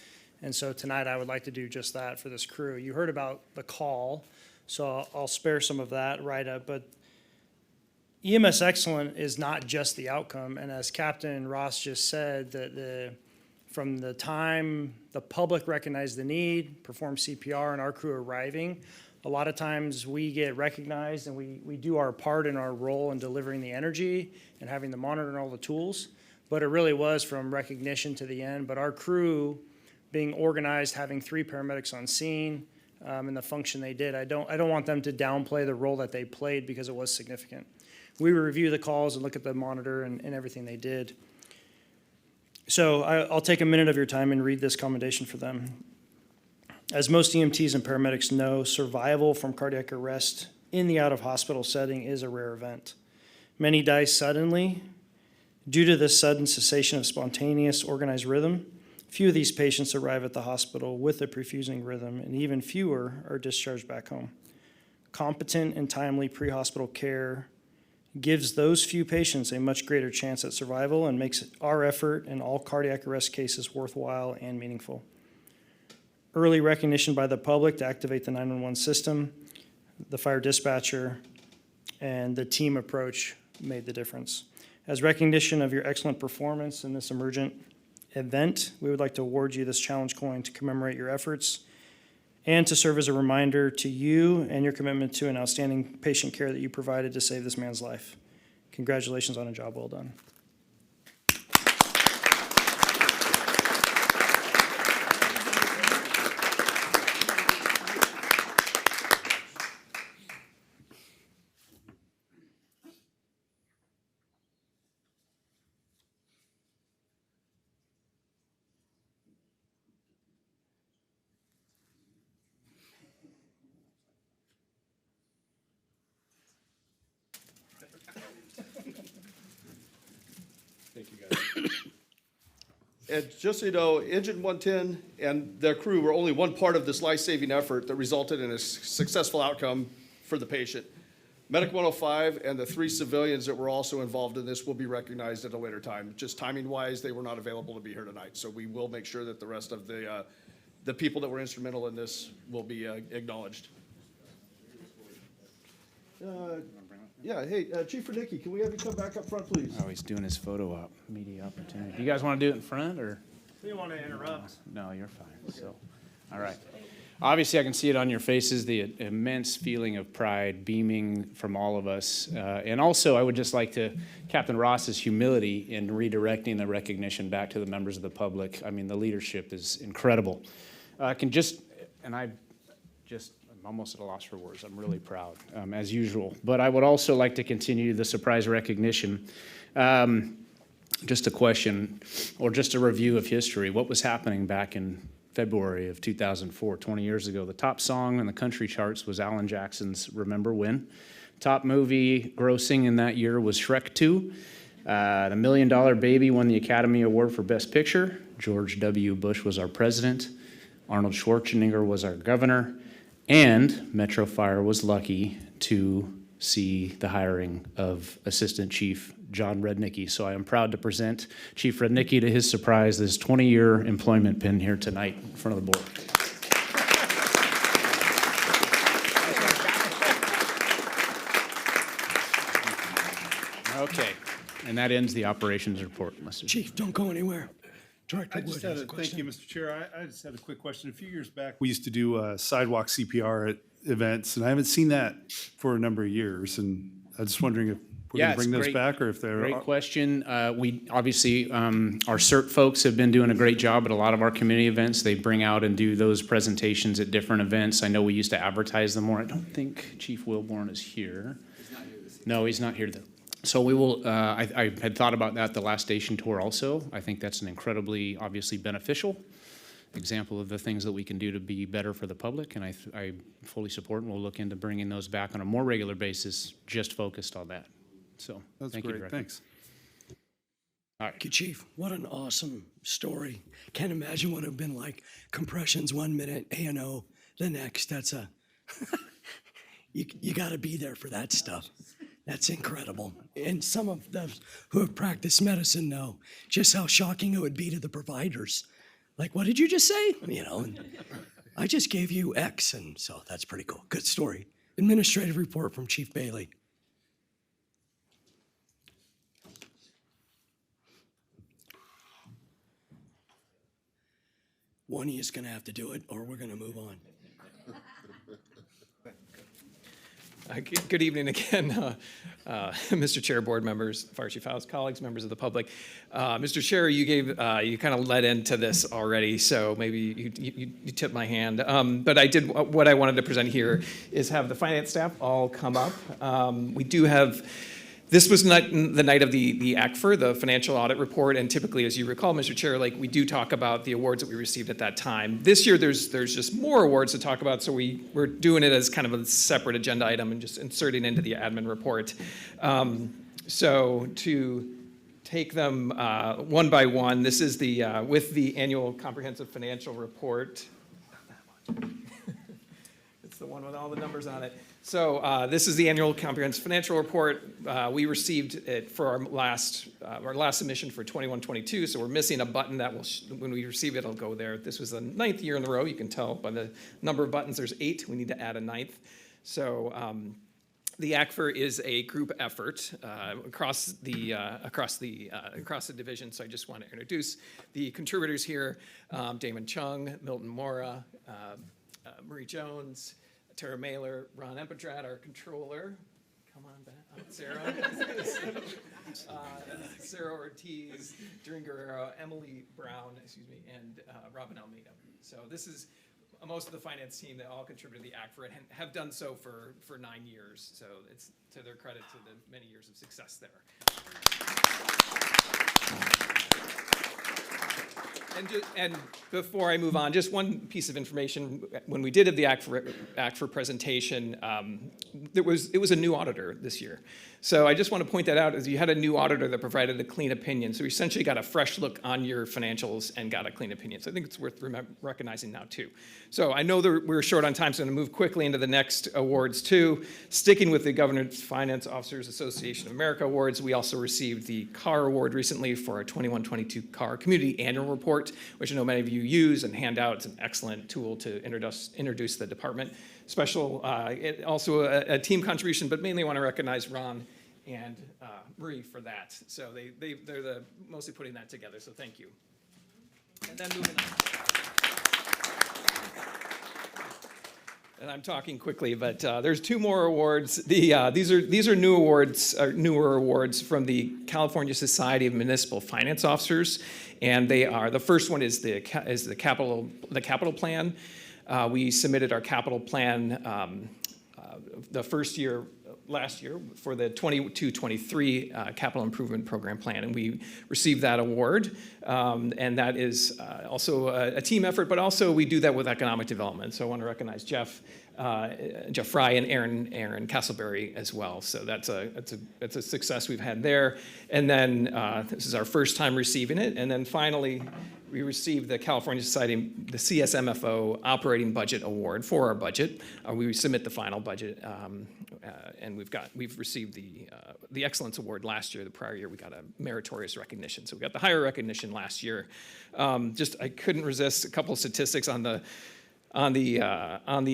And so tonight I would like to do just that for this crew. You heard about the call, so I'll spare some of that write-up, but EMS excellent is not just the outcome. And as Captain Ross just said, that from the time the public recognized the need, performed CPR, and our crew arriving, a lot of times we get recognized and we do our part in our role in delivering the energy and having the monitor and all the tools. But it really was from recognition to the end. But our crew being organized, having 3 paramedics on scene, and the function they did, I don't want them to downplay the role that they played because it was significant. We review the calls and look at the monitor and everything they did. So I'll take a minute of your time and read this commendation for them. As most EMTs and paramedics know, survival from cardiac arrest in the out-of-hospital setting is a rare event. Many die suddenly. Due to this sudden cessation of spontaneous organized rhythm, few of these patients arrive at the hospital with a perfusing rhythm, and even fewer are discharged back home. Competent and timely pre-hospital care gives those few patients a much greater chance at survival and makes our effort in all cardiac arrest cases worthwhile and meaningful. Early recognition by the public to activate the 911 system, the fire dispatcher, and the team approach made the difference. As recognition of your excellent performance in this emergent event, we would like to award you this challenge coin to commemorate your efforts and to serve as a reminder to you and your commitment to an outstanding patient care that you provided to save this man's life. Congratulations on a job well done. Thank you, guys. And just so you know, Engine 110 and their crew were only one part of this life-saving effort that resulted in a successful outcome for the patient. Medic 105 and the 3 civilians that were also involved in this will be recognized at a later time. Just timing-wise, they were not available to be here tonight, so we will make sure that the rest of the people that were instrumental in this will be acknowledged. Yeah, hey, Chief Fernicki, can we have you come back up front, please? Oh, he's doing his photo op, media opportunity. Do you guys want to do it in front, or? We want to interrupt. No, you're fine, so, all right. Obviously, I can see it on your faces, the immense feeling of pride beaming from all of us. And also, I would just like to, Captain Ross's humility in redirecting the recognition back to the members of the public. I mean, the leadership is incredible. I'm almost at a loss for words. I'm really proud, as usual. But I would also like to continue the surprise recognition. Just a question, or just a review of history. What was happening back in February of 2004, 20 years ago? The top song on the country charts was Alan Jackson's Remember When. Top movie grossing in that year was Shrek 2. The $1 Million Baby won the Academy Award for Best Picture. George W. Bush was our president. Arnold Schwarzenegger was our governor. And Metro Fire was lucky to see the hiring of Assistant Chief John Rednicki. So I am proud to present Chief Rednicki to his surprise, this 20-year employment pin here tonight in front of the board. Okay, and that ends the operations report, Mr. Chief, don't go anywhere. Director I Wood just has had a a, question. thank you, Mr. Chair. I just had a quick question. A few years back, we used to do sidewalk CPR at events, and I haven't seen that for a number of years. And I was just wondering if we're going to bring those back, or if they're Great question. We obviously, our CERT folks have been doing a great job at a lot of our community events. They bring out and do those presentations at different events. I know we used to advertise them more. I don't think Chief Wilborn is here. No, he's not here though. So we will, I had thought about that the last station tour also. I think that's an incredibly, obviously beneficial example of the things that we can do to be better for the public, and I fully support, and we'll look into bringing those back on a more regular basis, just focused on that. So, That's thank you, great. Director. Thanks. All right. Thank you, Chief. What an awesome story. Can't imagine what it would have been like. Compressions 1 minute, A&O the next. That's a, you got to be there for that stuff. That's incredible. And some of those who have practiced medicine know just how shocking it would be to the providers. Like, what did you just say? You know, and I just gave you X, and so that's pretty cool. Good story. Administrative report from Chief Bailey. One of you is going to have to do it, or we're going to move on. Good evening again, Mr. Chair, board members, Fire Chief House, colleagues, members of the public. Mr. Chair, you gave, you kind of led into this already, so maybe you tipped my hand. But I did, what I wanted to present here is have the finance staff all come up. We do have, this was not the night of the ACFR, the financial audit report, and typically, as you recall, Mr. Chair, like we do talk about the awards that we received at that time. This year, there's just more awards to talk about, so we're doing it as kind of a separate agenda item and just inserting into the admin report. So to take them one by one, this is the with the annual comprehensive financial report. It's the one with all the numbers on it. So this is the annual comprehensive financial report. We received it for our last submission for 21-22, so we're missing a button that will, when we receive it, it'll go there. This was the 9th year in a row. You can tell by the number of buttons, there's 8. We need to add a 9th. So the ACFR is a group effort across the division. So I just want to introduce the contributors here: Damon Chung, Milton Mora, Marie Jones, Tara Mailer, Ron Empedrat, our controller. Come on back. Sarah. Sarah Ortiz, Doreen Guerrero, Emily Brown, and Robin Almeida. So this is most of the finance team that all contributed to the ACFR and have done so for 9 years. So it's to their credit to the many years of success there. And before I move on, just one piece of information. When we did the ACFR presentation, it was a new auditor this year. So I just want to point that out, as you had a new auditor that provided a clean opinion. So we essentially got a fresh look on your financials and got a clean opinion. So I think it's worth recognizing now too. So I know that we're short on time, so I'm going to move quickly into the next awards too. Sticking with the Governance Finance Officers Association of America Awards, we also received the CAR Award recently for our 21-22 CAR Community Annual Report, which I know many of you use and hand out. It's an excellent tool to introduce the department. Special, also a team contribution, but mainly want to recognize Ron and Marie for that. So they're mostly putting that together, so thank you. And then moving on. And I'm talking quickly, but there's two more awards. These are new awards, newer awards from the California Society of Municipal Finance Officers, and they are, the first one is the capital plan. We submitted our capital plan the first year, last year, for the 22-23 capital improvement program plan, and we received that award. And that is also a team effort, but also we do that with economic development. So I want to recognize Jeff Fry and Aaron Castleberry as well. So that's a success we've had there. And then this is our first time receiving it. And then finally, we received the California Society, the CSMFO Operating Budget Award for our budget. We submit the final budget, and we've received the Excellence Award last year. The prior year, we got a meritorious recognition. So we got the higher recognition last year. I couldn't resist a couple of statistics on the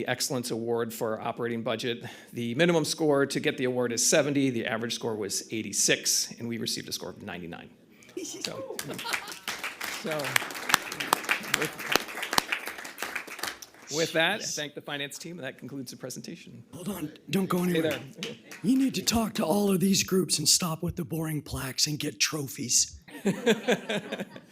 Excellence Award for operating budget. The minimum score to get the award is 70. The average score was 86, and we received a score of 99. So with that, I thank the finance team, and that concludes the presentation. Hold on, don't go anywhere. There. You need to talk to all of these groups and stop with the boring plaques and get trophies.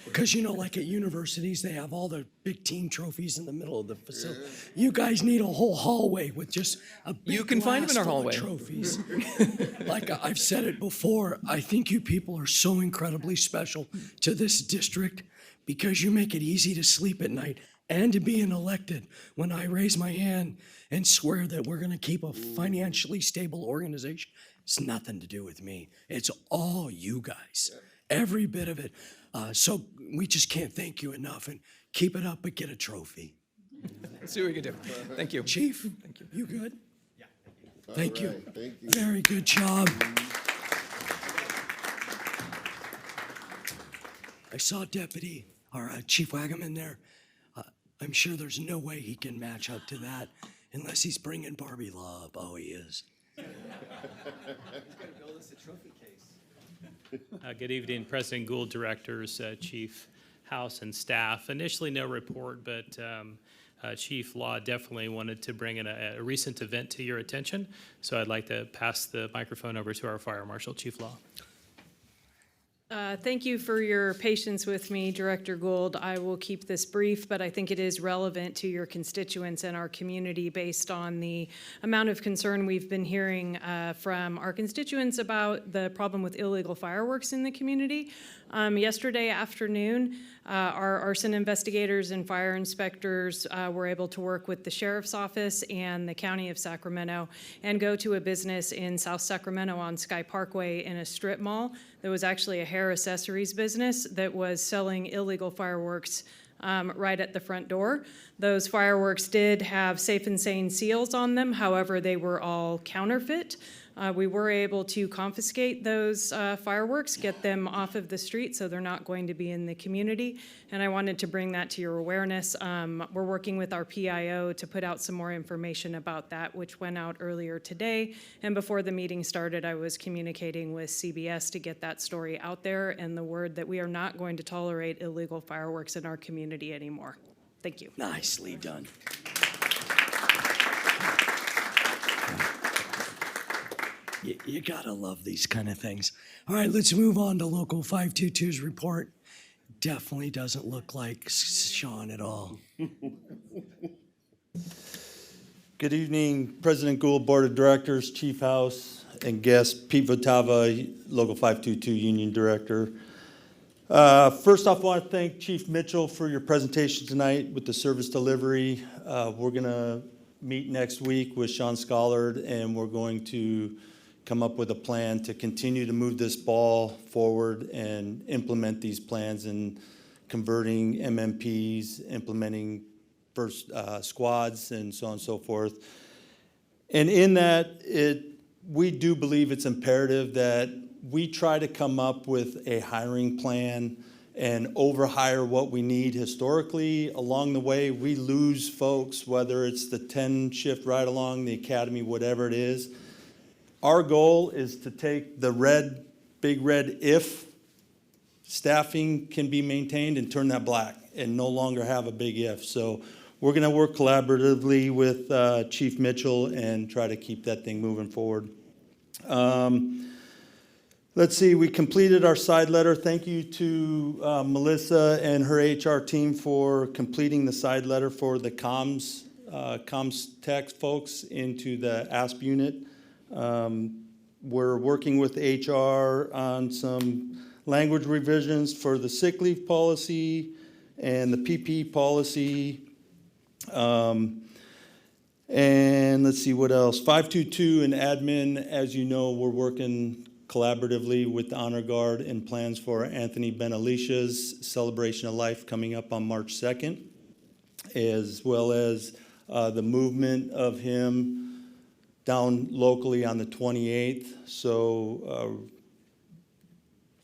Because like at universities, they have all the big team trophies in the middle of the facility. You guys need a whole hallway with just a big You can find them in our glass full of hallway. trophies. Like I've said it before, I think you people are so incredibly special to this district because you make it easy to sleep at night and to be elected. When I raise my hand and swear that we're going to keep a financially stable organization, it's nothing to do with me. It's all you guys, every bit of it. So we just can't thank you enough, and keep it up, but get a trophy. Let's see what we can do. Thank you. Chief, thank you. You good? Yeah. Thank you. Thank you. Very good job. I saw Deputy, or Chief Wagaman there. I'm sure there's no way he can match up to that unless he's bringing Barbie love. Oh, he is. Good evening, President Gould, directors, Chief House, and staff. Initially, no report, but Chief Law definitely wanted to bring in a recent event to your attention. So I'd like to pass the microphone over to our Fire Marshal, Chief Law. Thank you for your patience with me, Director Gould. I will keep this brief, but I think it is relevant to your constituents and our community based on the amount of concern we've been hearing from our constituents about the problem with illegal fireworks in the community. Yesterday afternoon, our arson investigators and fire inspectors were able to work with the Sheriff's Office and the County of Sacramento and go to a business in South Sacramento on Sky Parkway in a strip mall. There was actually a hair accessories business that was selling illegal fireworks right at the front door. Those fireworks did have Safe and Sane seals on them. However, they were all counterfeit. We were able to confiscate those fireworks, get them off of the street so they're not going to be in the community. And I wanted to bring that to your awareness. We're working with our PIO to put out some more information about that, which went out earlier today. And before the meeting started, I was communicating with CBS to get that story out there and the word that we are not going to tolerate illegal fireworks in our community anymore. Thank you. Nicely done. You gotta love these kind of things. All right, let's move on to Local 522's report. Definitely doesn't look like Sean at all. Good evening, President Gould, Board of Directors, Chief House, and guests. Pete Votava, Local 522 Union Director. First off, I want to thank Chief Mitchell for your presentation tonight with the service delivery. We're going to meet next week with Sean Scollard, and we're going to come up with a plan to continue to move this ball forward and implement these plans in converting MMPs, implementing first squads, and so on and so forth. And in that, we do believe it's imperative that we try to come up with a hiring plan and overhire what we need historically. Along the way, we lose folks, whether it's the 10 shift ride along, the academy, whatever it is. Our goal is to take the big red if staffing can be maintained and turn that black and no longer have a big if. So we're going to work collaboratively with Chief Mitchell and try to keep that thing moving forward. Let's see, we completed our side letter. Thank you to Melissa and her HR team for completing the side letter for the comms tech folks into the ASP unit. We're working with HR on some language revisions for the sick leave policy and the PP policy. And let's see what else. 522 and admin, as you know, we're working collaboratively with the Honor Guard and plans for Anthony Benalicia's celebration of life coming up on March 2nd, as well as the movement of him down locally on the 28th. So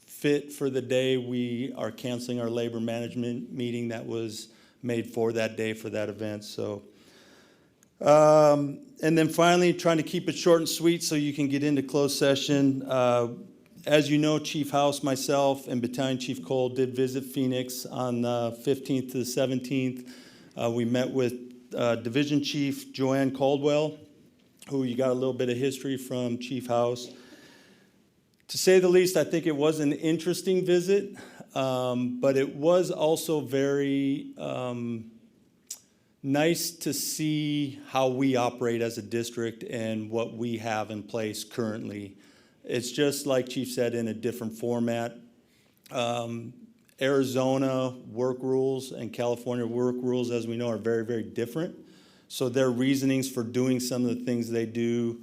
fit for the day, we are canceling our labor management meeting that was made for that day for that event. So, and then finally, trying to keep it short and sweet so you can get into closed session. As you know, Chief House, myself, and Battalion Chief Cole did visit Phoenix on the 15th to the 17th. We met with Division Chief Joanne Caldwell, who you got a little bit of history from Chief House. To say the least, I think it was an interesting visit, but it was also very nice to see how we operate as a district and what we have in place currently. It's just like Chief said, in a different format. Arizona work rules and California work rules, as we know, are very, very different. So their reasonings for doing some of the things they do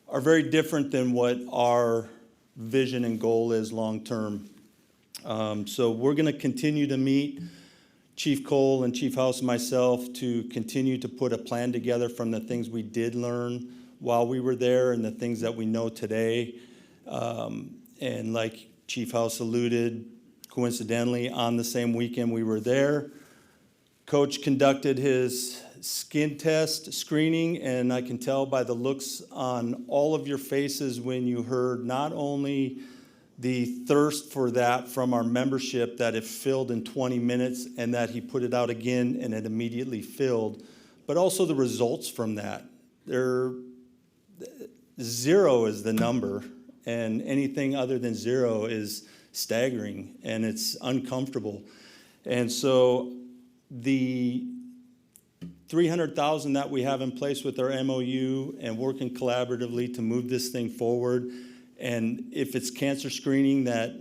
are very different than what our vision and goal is long-term. So we're gonna continue to meet Chief Cole and Chief House and myself to continue to put a plan together from the things we did learn while we were there and the things that we know today. And like Chief House alluded, coincidentally, on the same weekend we were there, Coach conducted his skin test screening, and I can tell by the looks on all of your faces when you heard not only the thirst for that from our membership, that it filled in 20 minutes and that he put it out again and it immediately filled, but also the results from that. Zero is the number, and anything other than zero is staggering and it's uncomfortable. And so the 300,000 that we have in place with our MOU and working collaboratively to move this thing forward. And if it's cancer screening that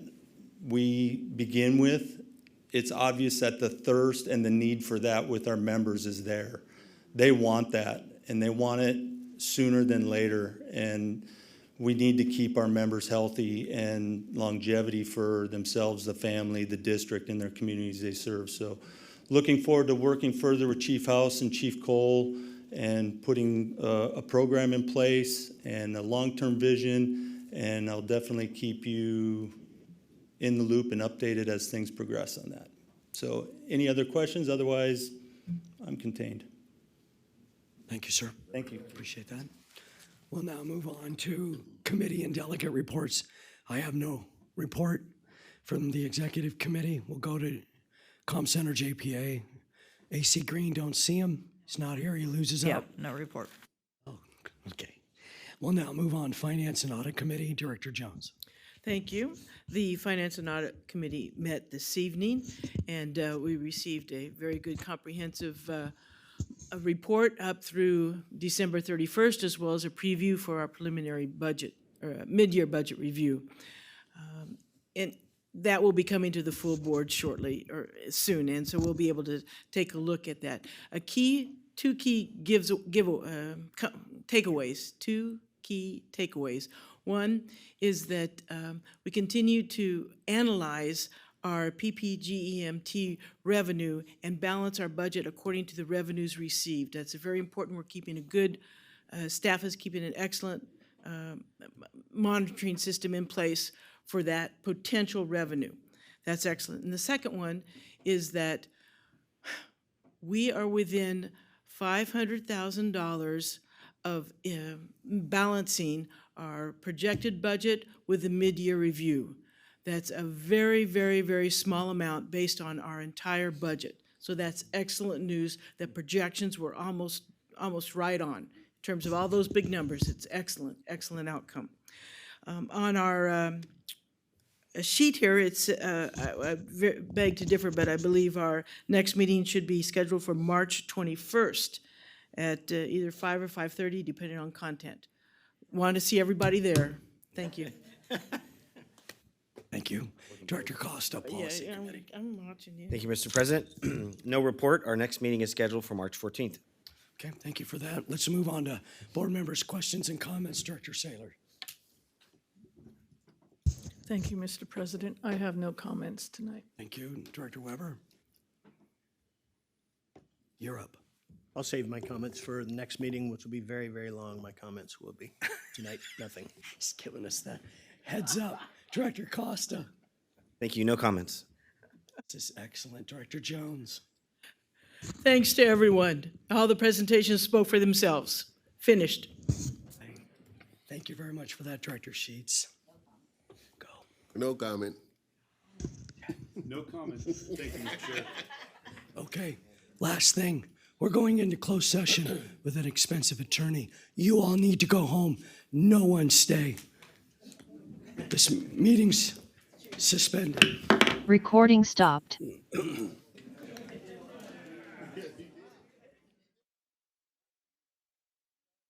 we begin with, it's obvious that the thirst and the need for that with our members is there. They want that, and they want it sooner than later. And we need to keep our members healthy and longevity for themselves, the family, the district, and their communities they serve. So looking forward to working further with Chief House and Chief Cole and putting a program in place and a long-term vision. And I'll definitely keep you in the loop and updated as things progress on that. So any other questions? Otherwise, I'm contained. Thank you, sir. Thank you. Appreciate that. We'll now move on to committee and delegate reports. I have no report from the executive committee. We'll go to Com Center JPA. AC Green, don't see him. He's not here. He loses out. Yep, no report. Oh, okay. We'll now move on. Finance and Audit Committee, Director Jones. Thank you. The Finance and Audit Committee met this evening, and we received a very good comprehensive a report up through December 31st, as well as a preview for our preliminary budget, or mid-year budget review. And that will be coming to the full board shortly, or soon, and so we'll be able to take a look at that. Two key takeaways. One is that we continue to analyze our PPGEMT revenue and balance our budget according to the revenues received. That's very important. We're keeping a good, staff is keeping an excellent monitoring system in place for that potential revenue. That's excellent. And the second one is that we are within $500,000 of balancing our projected budget with the mid-year review. That's a very, very, very small amount based on our entire budget. So that's excellent news. The projections were almost right on in terms of all those big numbers. It's excellent, excellent outcome. On our sheet here, it's, I beg to differ, but I believe our next meeting should be scheduled for March 21st at either 5 or 5:30, depending on content. Want to see everybody there. Thank you. Thank you. Director Costa, Policy Yeah, Committee. I'm watching you. Thank you, Mr. President. No report. Our next meeting is scheduled for March 14th. Okay, thank you for that. Let's move on to board members' questions and comments. Director Saylor. Thank you, Mr. President. I have no comments tonight. Thank you. Director Weber. You're up. I'll save my comments for the next meeting, which will be very, very long. My comments will be tonight, nothing. He's giving us that heads up. Director Costa. Thank you. No comments. This is excellent. Director Jones. Thanks to everyone. All the presentations spoke for themselves. Finished. Thank you very much for that, Director Sheets. No comment. No comment. Thank you, Mr. Chair. Okay, last thing. We're going into closed session with an expensive attorney. You all need to go home. No one stay. This meeting's suspended. Recording stopped.